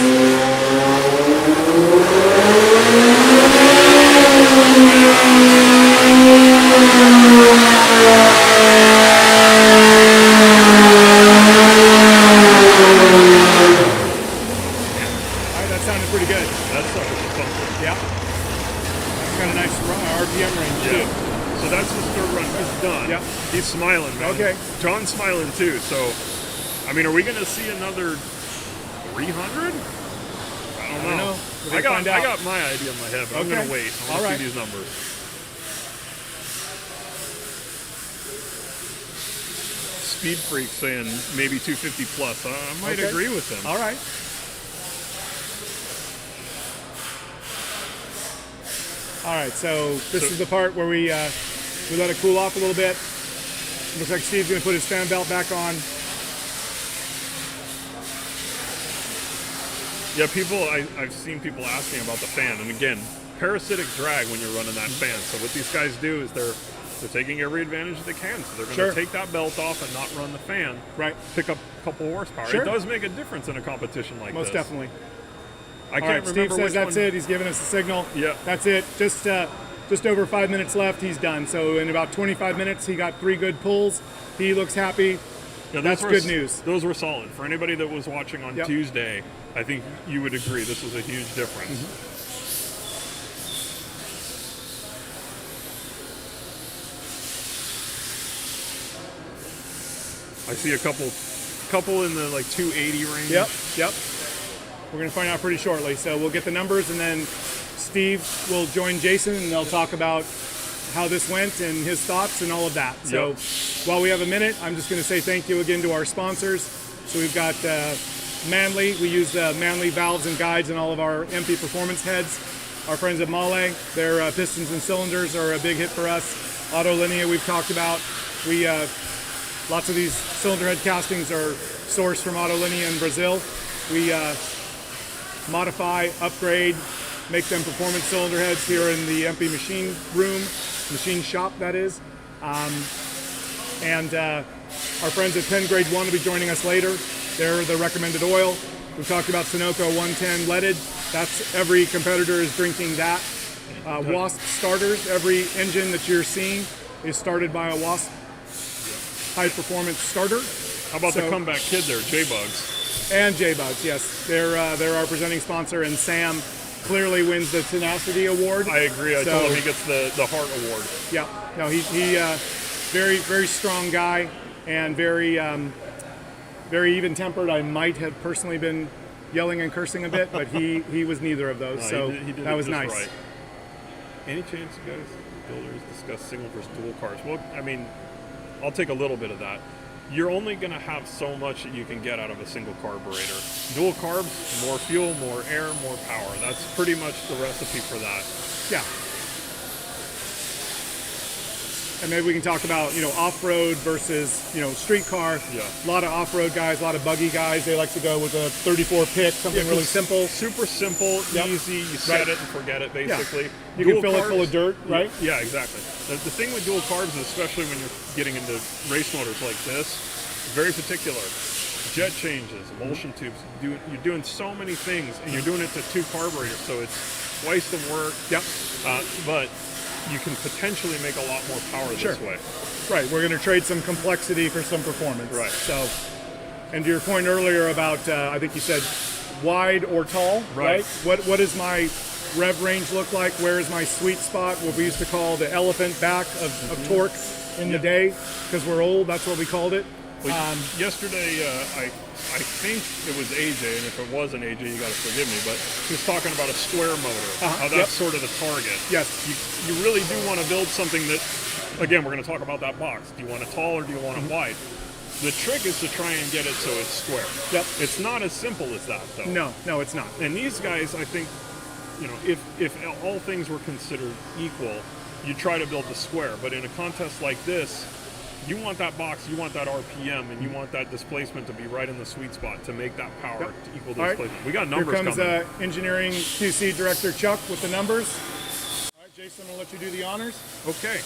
Alright, that sounded pretty good. That's something. Yeah. That's got a nice RPM range too. So that's his third run. He's done. Yep. He's smiling, man. Okay. John's smiling too. So, I mean, are we going to see another 300? I don't know. I got my idea in my head, but I'm going to wait. I want to see these numbers. Speed Freak saying maybe 250 plus. I might agree with him. All right. All right, so this is the part where we let it cool off a little bit. Looks like Steve's going to put his fan belt back on. Yeah, I've seen people asking about the fan, and again, parasitic drag when you're running that fan. So what these guys do is they're taking every advantage they can. So they're going to take that belt off and not run the fan. Right. Pick up a couple horsepower. Sure. It does make a difference in a competition like Most this. definitely. I can't remember Steve says which that's one. it. He's given us a signal. Yeah. That's it. Just over 5 minutes left. He's done. So in about 25 minutes, he got 3 good pulls. He looks happy. Yeah, that's good news. Those were solid. For anybody that was watching on Tuesday, I think you would agree this was a huge difference. I see a couple in the like 280 range. Yep. We're going to find out pretty shortly. So we'll get the numbers, and then Steve will join Jason, and they'll talk about how this went and his thoughts and all of that. So while we have a minute, I'm just going to say thank you again to our sponsors. So we've got Manley. We use Manley valves and guides in all of our EMPI performance heads. Our friends at Mahle, their pistons and cylinders are a big hit for us. Autolinea we've talked about. Lots of these cylinder head castings are sourced from Autolinea in Brazil. We modify, upgrade, make them performance cylinder heads here in the EMPI machine shop that is. And our friends at Penn Grade 1 will be joining us later. They're the recommended oil. We've talked about Sunoco 110 leaded. That's every competitor is drinking that. Wasp starters, every engine that you're seeing is started by a Wasp high performance starter. How about the comeback kid there, Jbugs? And Jbugs, yes. They're our presenting sponsor, and Sam clearly wins the Tenacity Award. I agree. I told him he gets the Heart Award. Yeah. No, he very, very strong guy, and very even-tempered. I might have personally been yelling and cursing a bit, but he was neither of those, so he did that was just nice. Right. Any chance you guys, builders, discuss single versus dual carbs? Well, I mean, I'll take a little bit of that. You're only going to have so much that you can get out of a single carburetor. Dual carbs, more fuel, more air, more power. That's pretty much the recipe for that. Yeah. And maybe we can talk about, off-road versus, street car. Yeah. A lot of off-road guys, a lot of buggy guys. They like to go with a 34 pick, something really simple. Super simple, easy. You set it and forget it, basically. Yeah. You can fill it full of dirt, right? Yeah, exactly. The thing with dual carbs, especially when you're getting into race motors like this, very particular. Jet changes, emulsion tubes. You're doing so many things, and you're doing it to 2 carburetors, so it's twice the work. Yep. But you can potentially make a lot more power this way. Right. We're going to trade some complexity for some performance. Right. So, and to your point earlier about, I think you said wide or tall, right? What does my rev range look like? Where is my sweet spot? What we used to call the elephant back of torque in the day, because we're old. That's what we called it. Well, yesterday, I think it was AJ, and if it wasn't AJ, you got to forgive me, but he was talking about a square motor, how that's sort of the target. Yes. You really do want to build something that, again, we're going to talk about that box. Do you want it tall or do you want it wide? The trick is to try and get it so it's square. Yep. It's not as simple as that, though. No, it's not. And these guys, I think, if all things were considered equal, you try to build the square. But in a contest like this, you want that box, you want that RPM, and you want that displacement to be right in the sweet spot to make that power to equal the displacement. We got numbers coming. Here comes engineering QC director Chuck with the numbers. All right, Jason, I'll let you do the honors. Okay.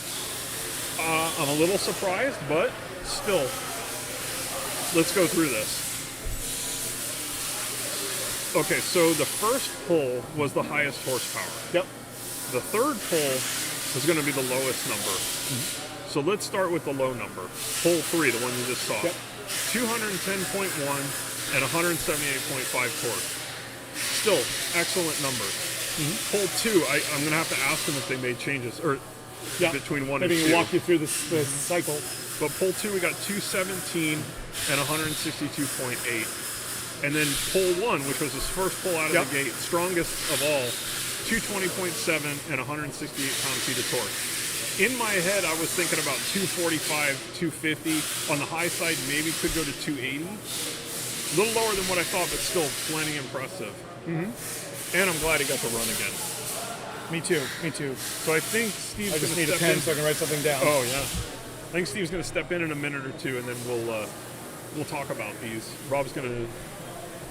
I'm a little surprised, but still, let's go through this. Okay, so the first pull was the highest horsepower. Yep. The third pull is going to be the lowest number. So let's start with the low number. Pull 3, the one you just saw. Yep. 210.1 and 178.5 torque. Still, excellent numbers. Pull 2, I'm going to have to ask them if they made changes, or between 1 Maybe and 2. walk you through the cycle. But pull 2, we got 217 and 162.8. And then pull 1, which was his first pull out of the gate, strongest of all, 220.7 and 168 pound-feet of torque. In my head, I was thinking about 245, 250. On the high side, maybe could go to 280. A little lower than what I thought, but still plenty impressive. And I'm glad he got to run again. Me too. So I think Steve's going to step in. I just need a pen so I can write something down. Oh, yeah. I think Steve's going to step in a minute or two, and then we'll talk about these. Rob's going to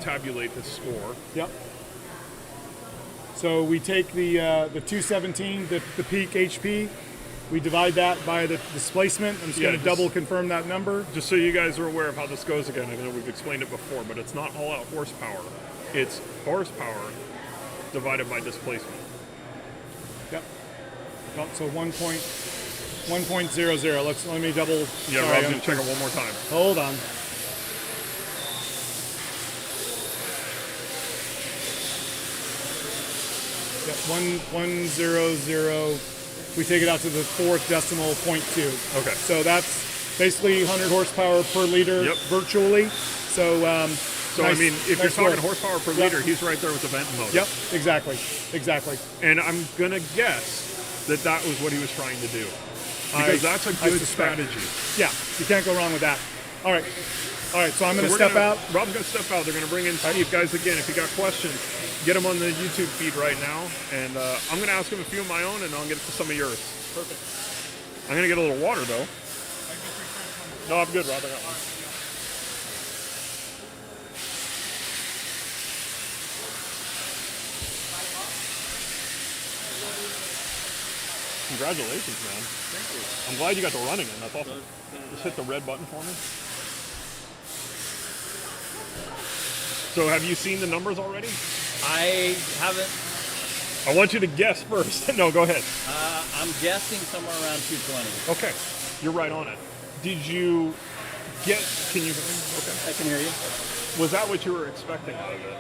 tabulate the score. Yep. So we take the 217, the peak HP, we divide that by the displacement. I'm just going to double confirm that number. Just so you guys are aware of how this goes again. I know we've explained it before, but it's not all out horsepower. It's horsepower divided by displacement. Yep. Well, so 1.00. Let me double. Yeah, Rob's going to check it one more time. Hold on. Yep, 1.00. We take it out to the fourth decimal, 0.2. Okay. So that's basically 100 horsepower per liter virtually. So, I mean, if you're talking horsepower per liter, he's right there with the Benton motor. Yep, exactly. And I'm going to guess that was what he was trying to do. Because that's a good strategy. Yeah, you can't go wrong with that. All right, so I'm going to step out. Rob's going to step out. They're going to bring in Steve. Guys, again, if you got questions, get them on the YouTube feed right now. And I'm going to ask him a few of my own, and I'll get to some of yours. Perfect. I'm going to get a little water, though. No, I'm good, Rob. I got one. Congratulations, man. Thank you. I'm glad you got the run again. That's awesome. Just hit the red button for me. So have you seen the numbers already? I haven't. I want you to guess first. No, go ahead. I'm guessing somewhere around 220. Okay. You're right on it. Did you get... Can you... Okay. I can hear you. Was that what you were expecting out of it?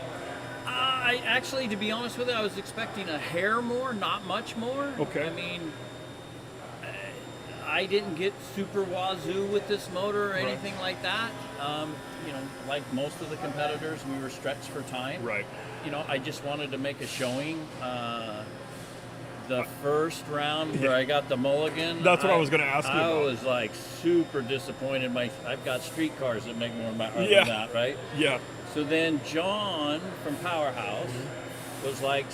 I actually, to be honest with you, I was expecting a hair more, not much more. Okay. I mean, I didn't get super wazoo with this motor or anything like that. You know, like most of the competitors, we were stretched for time. Right. You know, I just wanted to make a showing. The first round where I got the mulligan. That's what I was going to ask you about. I was like super disappointed. I've got street cars that make more than that, right? Yeah. So then John from Powerhouse was like,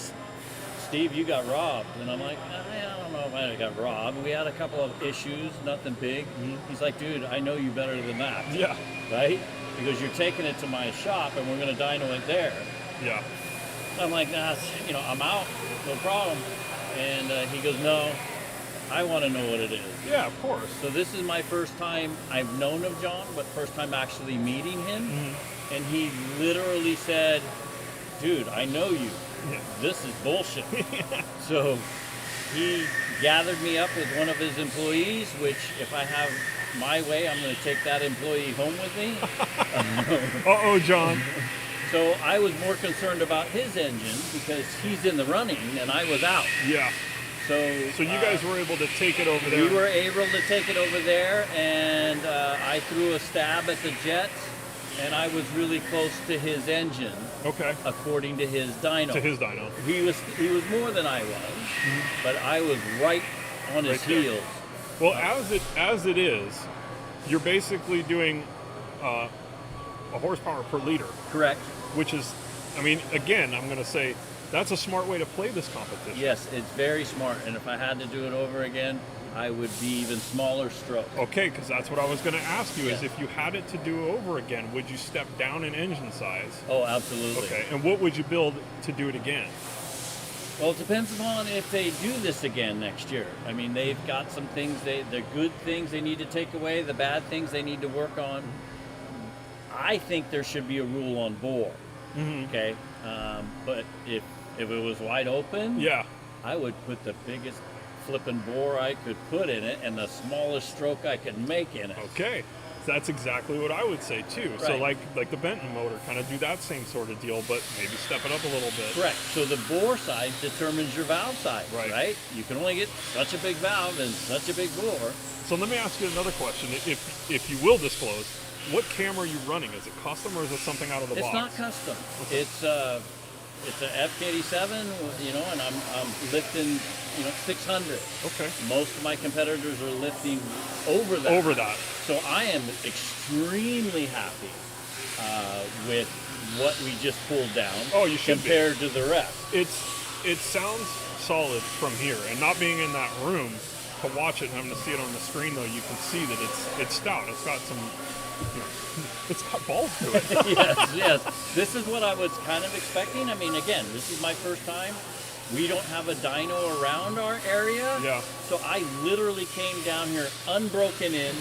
Steve, you got robbed. And I'm like, I don't know if I got robbed. We had a couple of issues, nothing big. He's like, dude, I know you better than that. Yeah. Right? Because you're taking it to my shop and we're going to dyno it there. Yeah. I'm like, nah, you know, I'm out, no problem. And he goes, no, I want to know what it is. Yeah, of course. So this is my first time I've known of John, but first time actually meeting him. And he literally said, dude, I know you. Yeah. This is bullshit. So he gathered me up with one of his employees, which if I have my way, I'm going to take that employee home with me. Uh-oh, John. So I was more concerned about his engine because he's in the running and I was out. Yeah. So you guys were able to take it over there. We were able to take it over there, and I threw a stab at the jet, and I was really close to his engine. Okay. According to his dyno. To his dyno. He was more than I was, but I was right on his heels. Well, as it is, you're basically doing a horsepower per liter. Correct. Which is, I mean, again, I'm going to say that's a smart way to play this competition. Yes, it's very smart. And if I had to do it over again, I would be even smaller stroke. Okay, because that's what I was going to ask you is if you had it to do over again, would you step down in engine size? Oh, absolutely. Okay, and what would you build to do it again? Well, it depends upon if they do this again next year. I mean, they've got some things, the good things they need to take away, the bad things they need to work on. I think there should be a rule on bore. Okay, But if it was wide open, Yeah. I would put the biggest flipping bore I could put in it and the smallest stroke I could make in it. Okay. That's exactly what I would say too. So Right. like the Benton motor, kind of do that same sort of deal, but maybe step it up a little bit. Correct. So the bore size determines your valve size, Right. right? You can only get such a big valve and such a big bore. So let me ask you another question. If you will disclose, what cam are you running? Is it custom or is it something out of the It's box? not custom. It's an FK87, and I'm lifting, 600. Okay. Most of my competitors are lifting over that. Over that. So I am extremely happy with what we just pulled down. Oh, you should be. compared to the rest. It sounds solid from here, and not being in that room to watch it and having to see it on the screen, though, you can see that it's stout. It's got some, it's got balls to it. yes. This is what I was kind of expecting. I mean, again, this is my first time. We don't have a dyno around our area. Yeah. So I literally came down here unbroken in,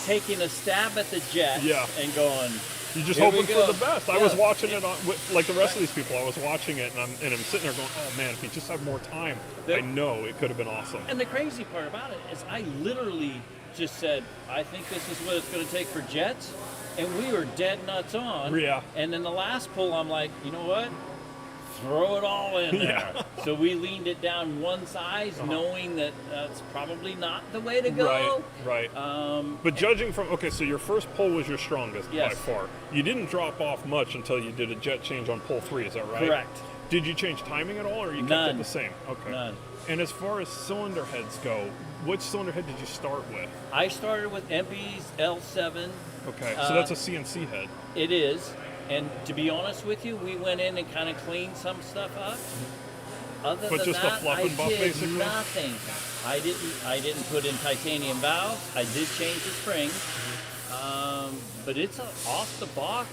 taking a stab at the jet Yeah. and going, You just Here hoping we for go. the best. I Yeah. was watching it like the rest of these people. I was watching it, and I'm sitting there going, "Oh man, if he just had more time, I know it could have been awesome." And the crazy part about it is I literally just said, I think this is what it's going to take for jets. And we were dead nuts on. Yeah. And then the last pull, I'm like, you know what? Throw it all in there. Yeah. So we leaned it down one size, knowing that that's probably not the way to go. Right. But judging from, so your first pull was your strongest Yes. by far. You didn't drop off much until you did a jet change on pull 3, is that right? Correct. Did you change timing at all, or you kept None. it the same? Okay. None. And as far as cylinder heads go, which cylinder head did you start with? I started with EMPI's L7. Okay, so that's a CNC head. It is. And to be honest with you, we went in and kind of cleaned some stuff up. Other But than just a that, fluff I and buff, did basically? nothing. I didn't put in titanium valves. I did change the springs, but it's off the box.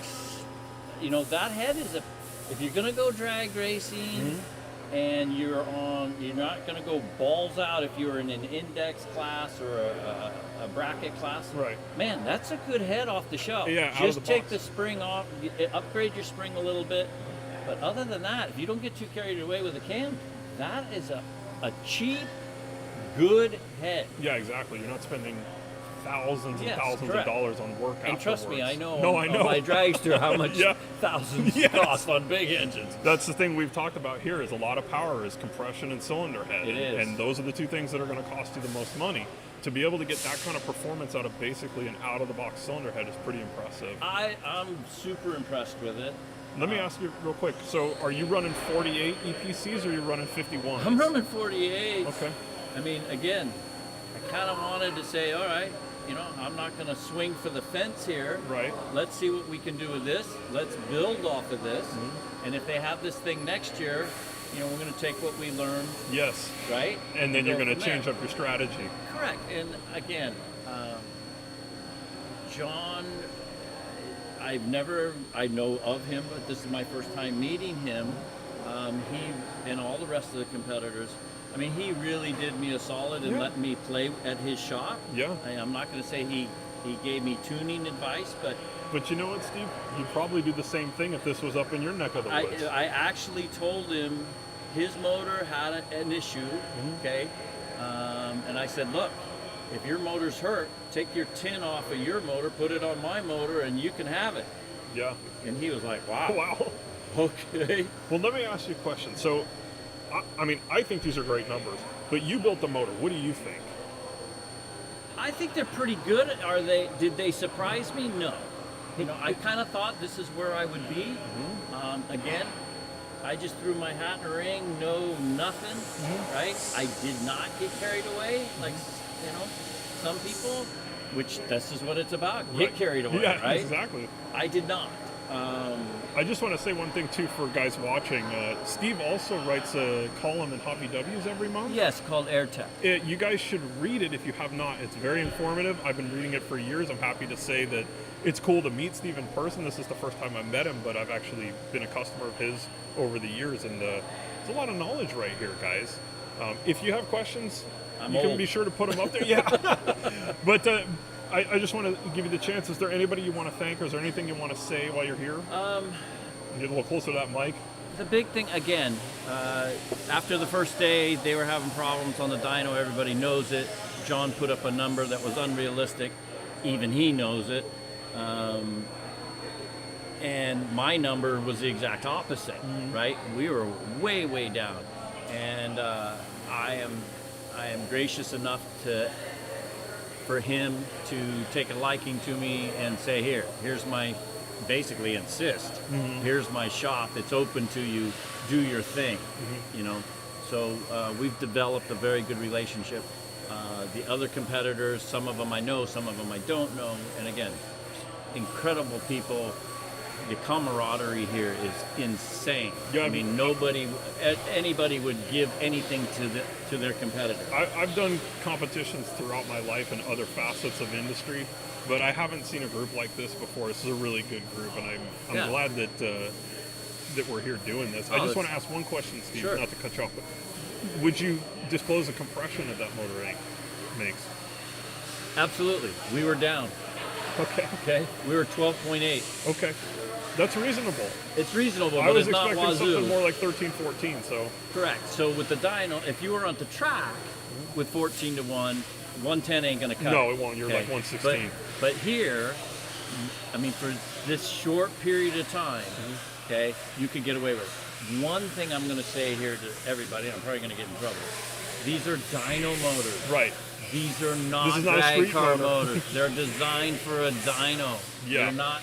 That head is if you're gonna go drag racing. And you're not going to go balls out if you're in an index class or a bracket class. Right. Man, that's a good head off the shelf. Yeah, out of Just the take box. the spring off, upgrade your spring a little bit. But other than that, if you don't get too carried away with the cam, that is a cheap, good head. Yeah, exactly. You're not spending thousands and Yes, thousands correct. of dollars on work And trust me, I afterwards. know No, I know. on my dragster how much Yeah. thousands Yes. cost on big engines. That's the thing we've talked about here is a lot of power is compression and cylinder head. It is. And those are the two things that are going to cost you the most money. To be able to get that kind of performance out of basically an out-of-the-box cylinder head is pretty impressive. I'm super impressed with it. Let me ask you real quick. So are you running 48 EPCs or are you running 51? I'm running 48. Okay. I mean, again, I kind of wanted to say, all right, I'm not going to swing for the fence here. Right. Let's see what we can do with this. Let's build off of this. Mm-hmm. And if they have this thing next year, we're going to take what we learned. Yes. Right? And then you're go going to from change there. up your strategy. Correct. And again, John, I know of him, but this is my first time meeting him. He and all the rest of the competitors, he really did me a solid and let me play at his shop. Yeah. I'm not going to say he gave me tuning advice, but But you know what, Steve? You'd probably do the same thing if this was up in your neck of the woods. I actually told him his motor had an issue, okay? And I said, look, if your motor's hurt, take your tin off of your motor, put it on my motor, and you can have it. Yeah. And he was like, wow. Wow. Okay. Well, let me ask you a question. So, I think these are great numbers, but you built the motor. What do you think? I think they're pretty good. Did they surprise me? No. I kind of thought this is where I would be. Again, I just threw my hat in the ring, nothing, right? I did not get carried away like, some people, which this is what it's about, get carried away, Yeah, right? exactly. I did not. I just want to say one thing, too, for guys watching. Steve also writes a column in Hobby W's every month. Yes, called AirTech. You guys should read it if you have not. It's very informative. I've been reading it for years. I'm happy to say that it's cool to meet Steve in person. This is the first time I met him, but I've actually been a customer of his over the years, and there's a lot of knowledge right here, guys. If you have questions, you can be sure to put them up there. Yeah. But I just want to give you the chance. Is there anybody you want to thank, or is there anything you want to say while you're here? Get a little closer to that mic. The big thing, again, after the first day, they were having problems on the dyno. Everybody knows it. John put up a number that was unrealistic. Even he knows it. And my number was the exact opposite, right? We were way, way down. And I am gracious enough for him to take a liking to me and say, here's my, basically insist, here's my shop, it's open to you, do your thing, you know. So we've developed a very good relationship. The other competitors, some of them I know, some of them I don't know, and again, incredible people. The camaraderie here is insane. Yeah, I mean, anybody would give anything to their competitor. I've done competitions throughout my life in other facets of industry, but I haven't seen a group like this before. This is a really good group, and I'm glad that that we're here doing this. I just want to ask one question, Steve, sure. Not to cut you off, but would you disclose the compression that motor makes? Absolutely. We were down. Okay. We were 12.8. Okay. That's reasonable. It's reasonable, but I was it's not expecting wazoo. something more like 13, 14, so. Correct. So with the dyno, if you were on the track with 14 to 1, 110 ain't going to cut. No, it won't. You're like 116. But here, I mean, for this short period of time, okay, you could get away with it. One thing I'm going to say here to everybody, I'm probably going to get in trouble. These are dyno motors. Right. These are not drag car motors. They're designed for a dyno. Yeah. They're not,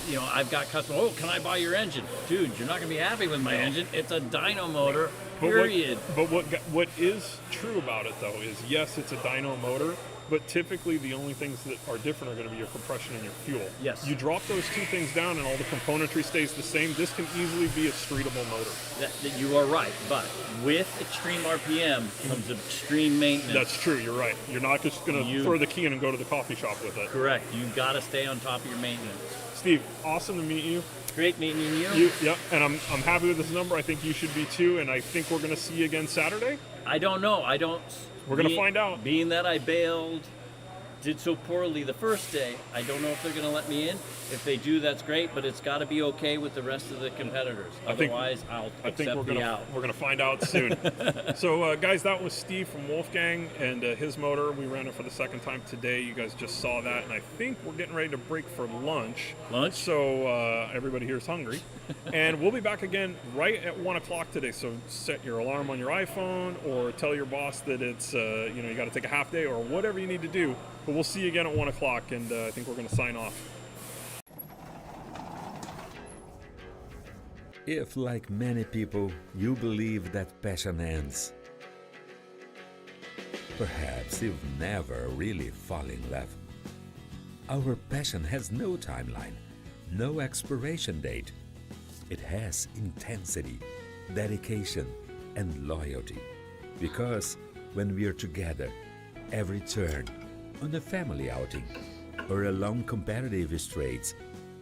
you know, I've got customers, can I buy your engine? Dude, you're not going to be happy with my engine. It's a dyno motor, period. But what is true about it, though, is yes, it's a dyno motor, but typically the only things that are different are going to be your compression and your fuel. Yes. You drop those two things down and all the componentry stays the same. This can easily be a streetable motor. That you are right, but with extreme RPM comes extreme maintenance. That's true, you're right. You're not just going to throw the key in and go to the coffee shop with it. Correct. You've got to stay on top of your maintenance. Steve, awesome to meet you. Great meeting you. Yep, and I'm happy with this number. I think you should be too, and I think we're going to see you again Saturday. I don't know. We're going to find out. Being that I bailed, did so poorly the first day, I don't know if they're going to let me in. If they do, that's great, but it's got to be okay with the rest of the competitors. Otherwise, I'll accept the out. We're going to find out soon. So, guys, that was Steve from Wolfgang and his motor. We ran it for the second time today. You guys just saw that, and I think we're getting ready to break for lunch. So everybody here is hungry. And we'll be back again right at 1 o'clock today. So set your alarm on your iPhone or tell your boss that it's, you got to take a half day or whatever you need to do. But we'll see you again at 1 o'clock, and I think we're going to sign off. If, like many people, you believe that passion ends, perhaps you've never really fallen in love. Our passion has no timeline, no expiration date. It has intensity, dedication, and loyalty. Because when we're together, every turn, on a family outing, or along competitive straights,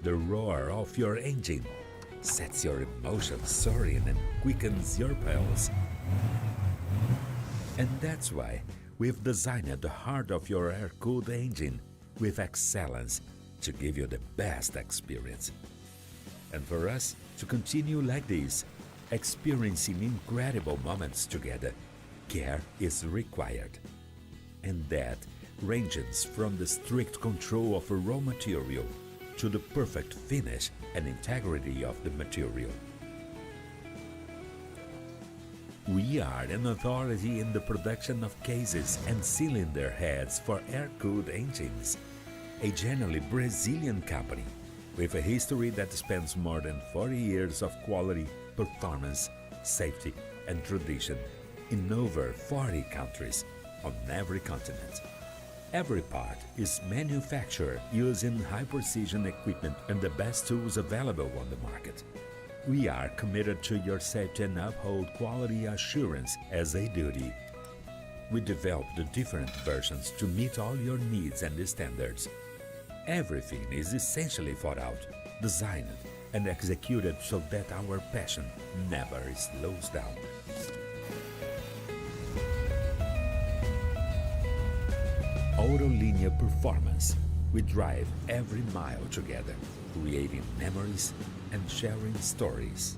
the roar of your engine sets your emotions soaring and quickens your pulse. And that's why we've designed the heart of your air-cooled engine with excellence to give you the best experience. And for us to continue like this, experiencing incredible moments together, care is required. And that ranges from the strict control of a raw material to the perfect finish and integrity of the material. We are an authority in the production of cases and cylinder heads for air-cooled engines, a generally Brazilian company with a history that spans more than 40 years of quality, performance, safety, and tradition in over 40 countries on every continent. Every part is manufactured using high-precision equipment and the best tools available on the market. We are committed to your safety and uphold quality assurance as a duty. We developed the different versions to meet all your needs and standards. Everything is essentially thought out, designed, and executed so that our passion never slows down. Autolinea Performance. We drive every mile together. creating memories and sharing stories.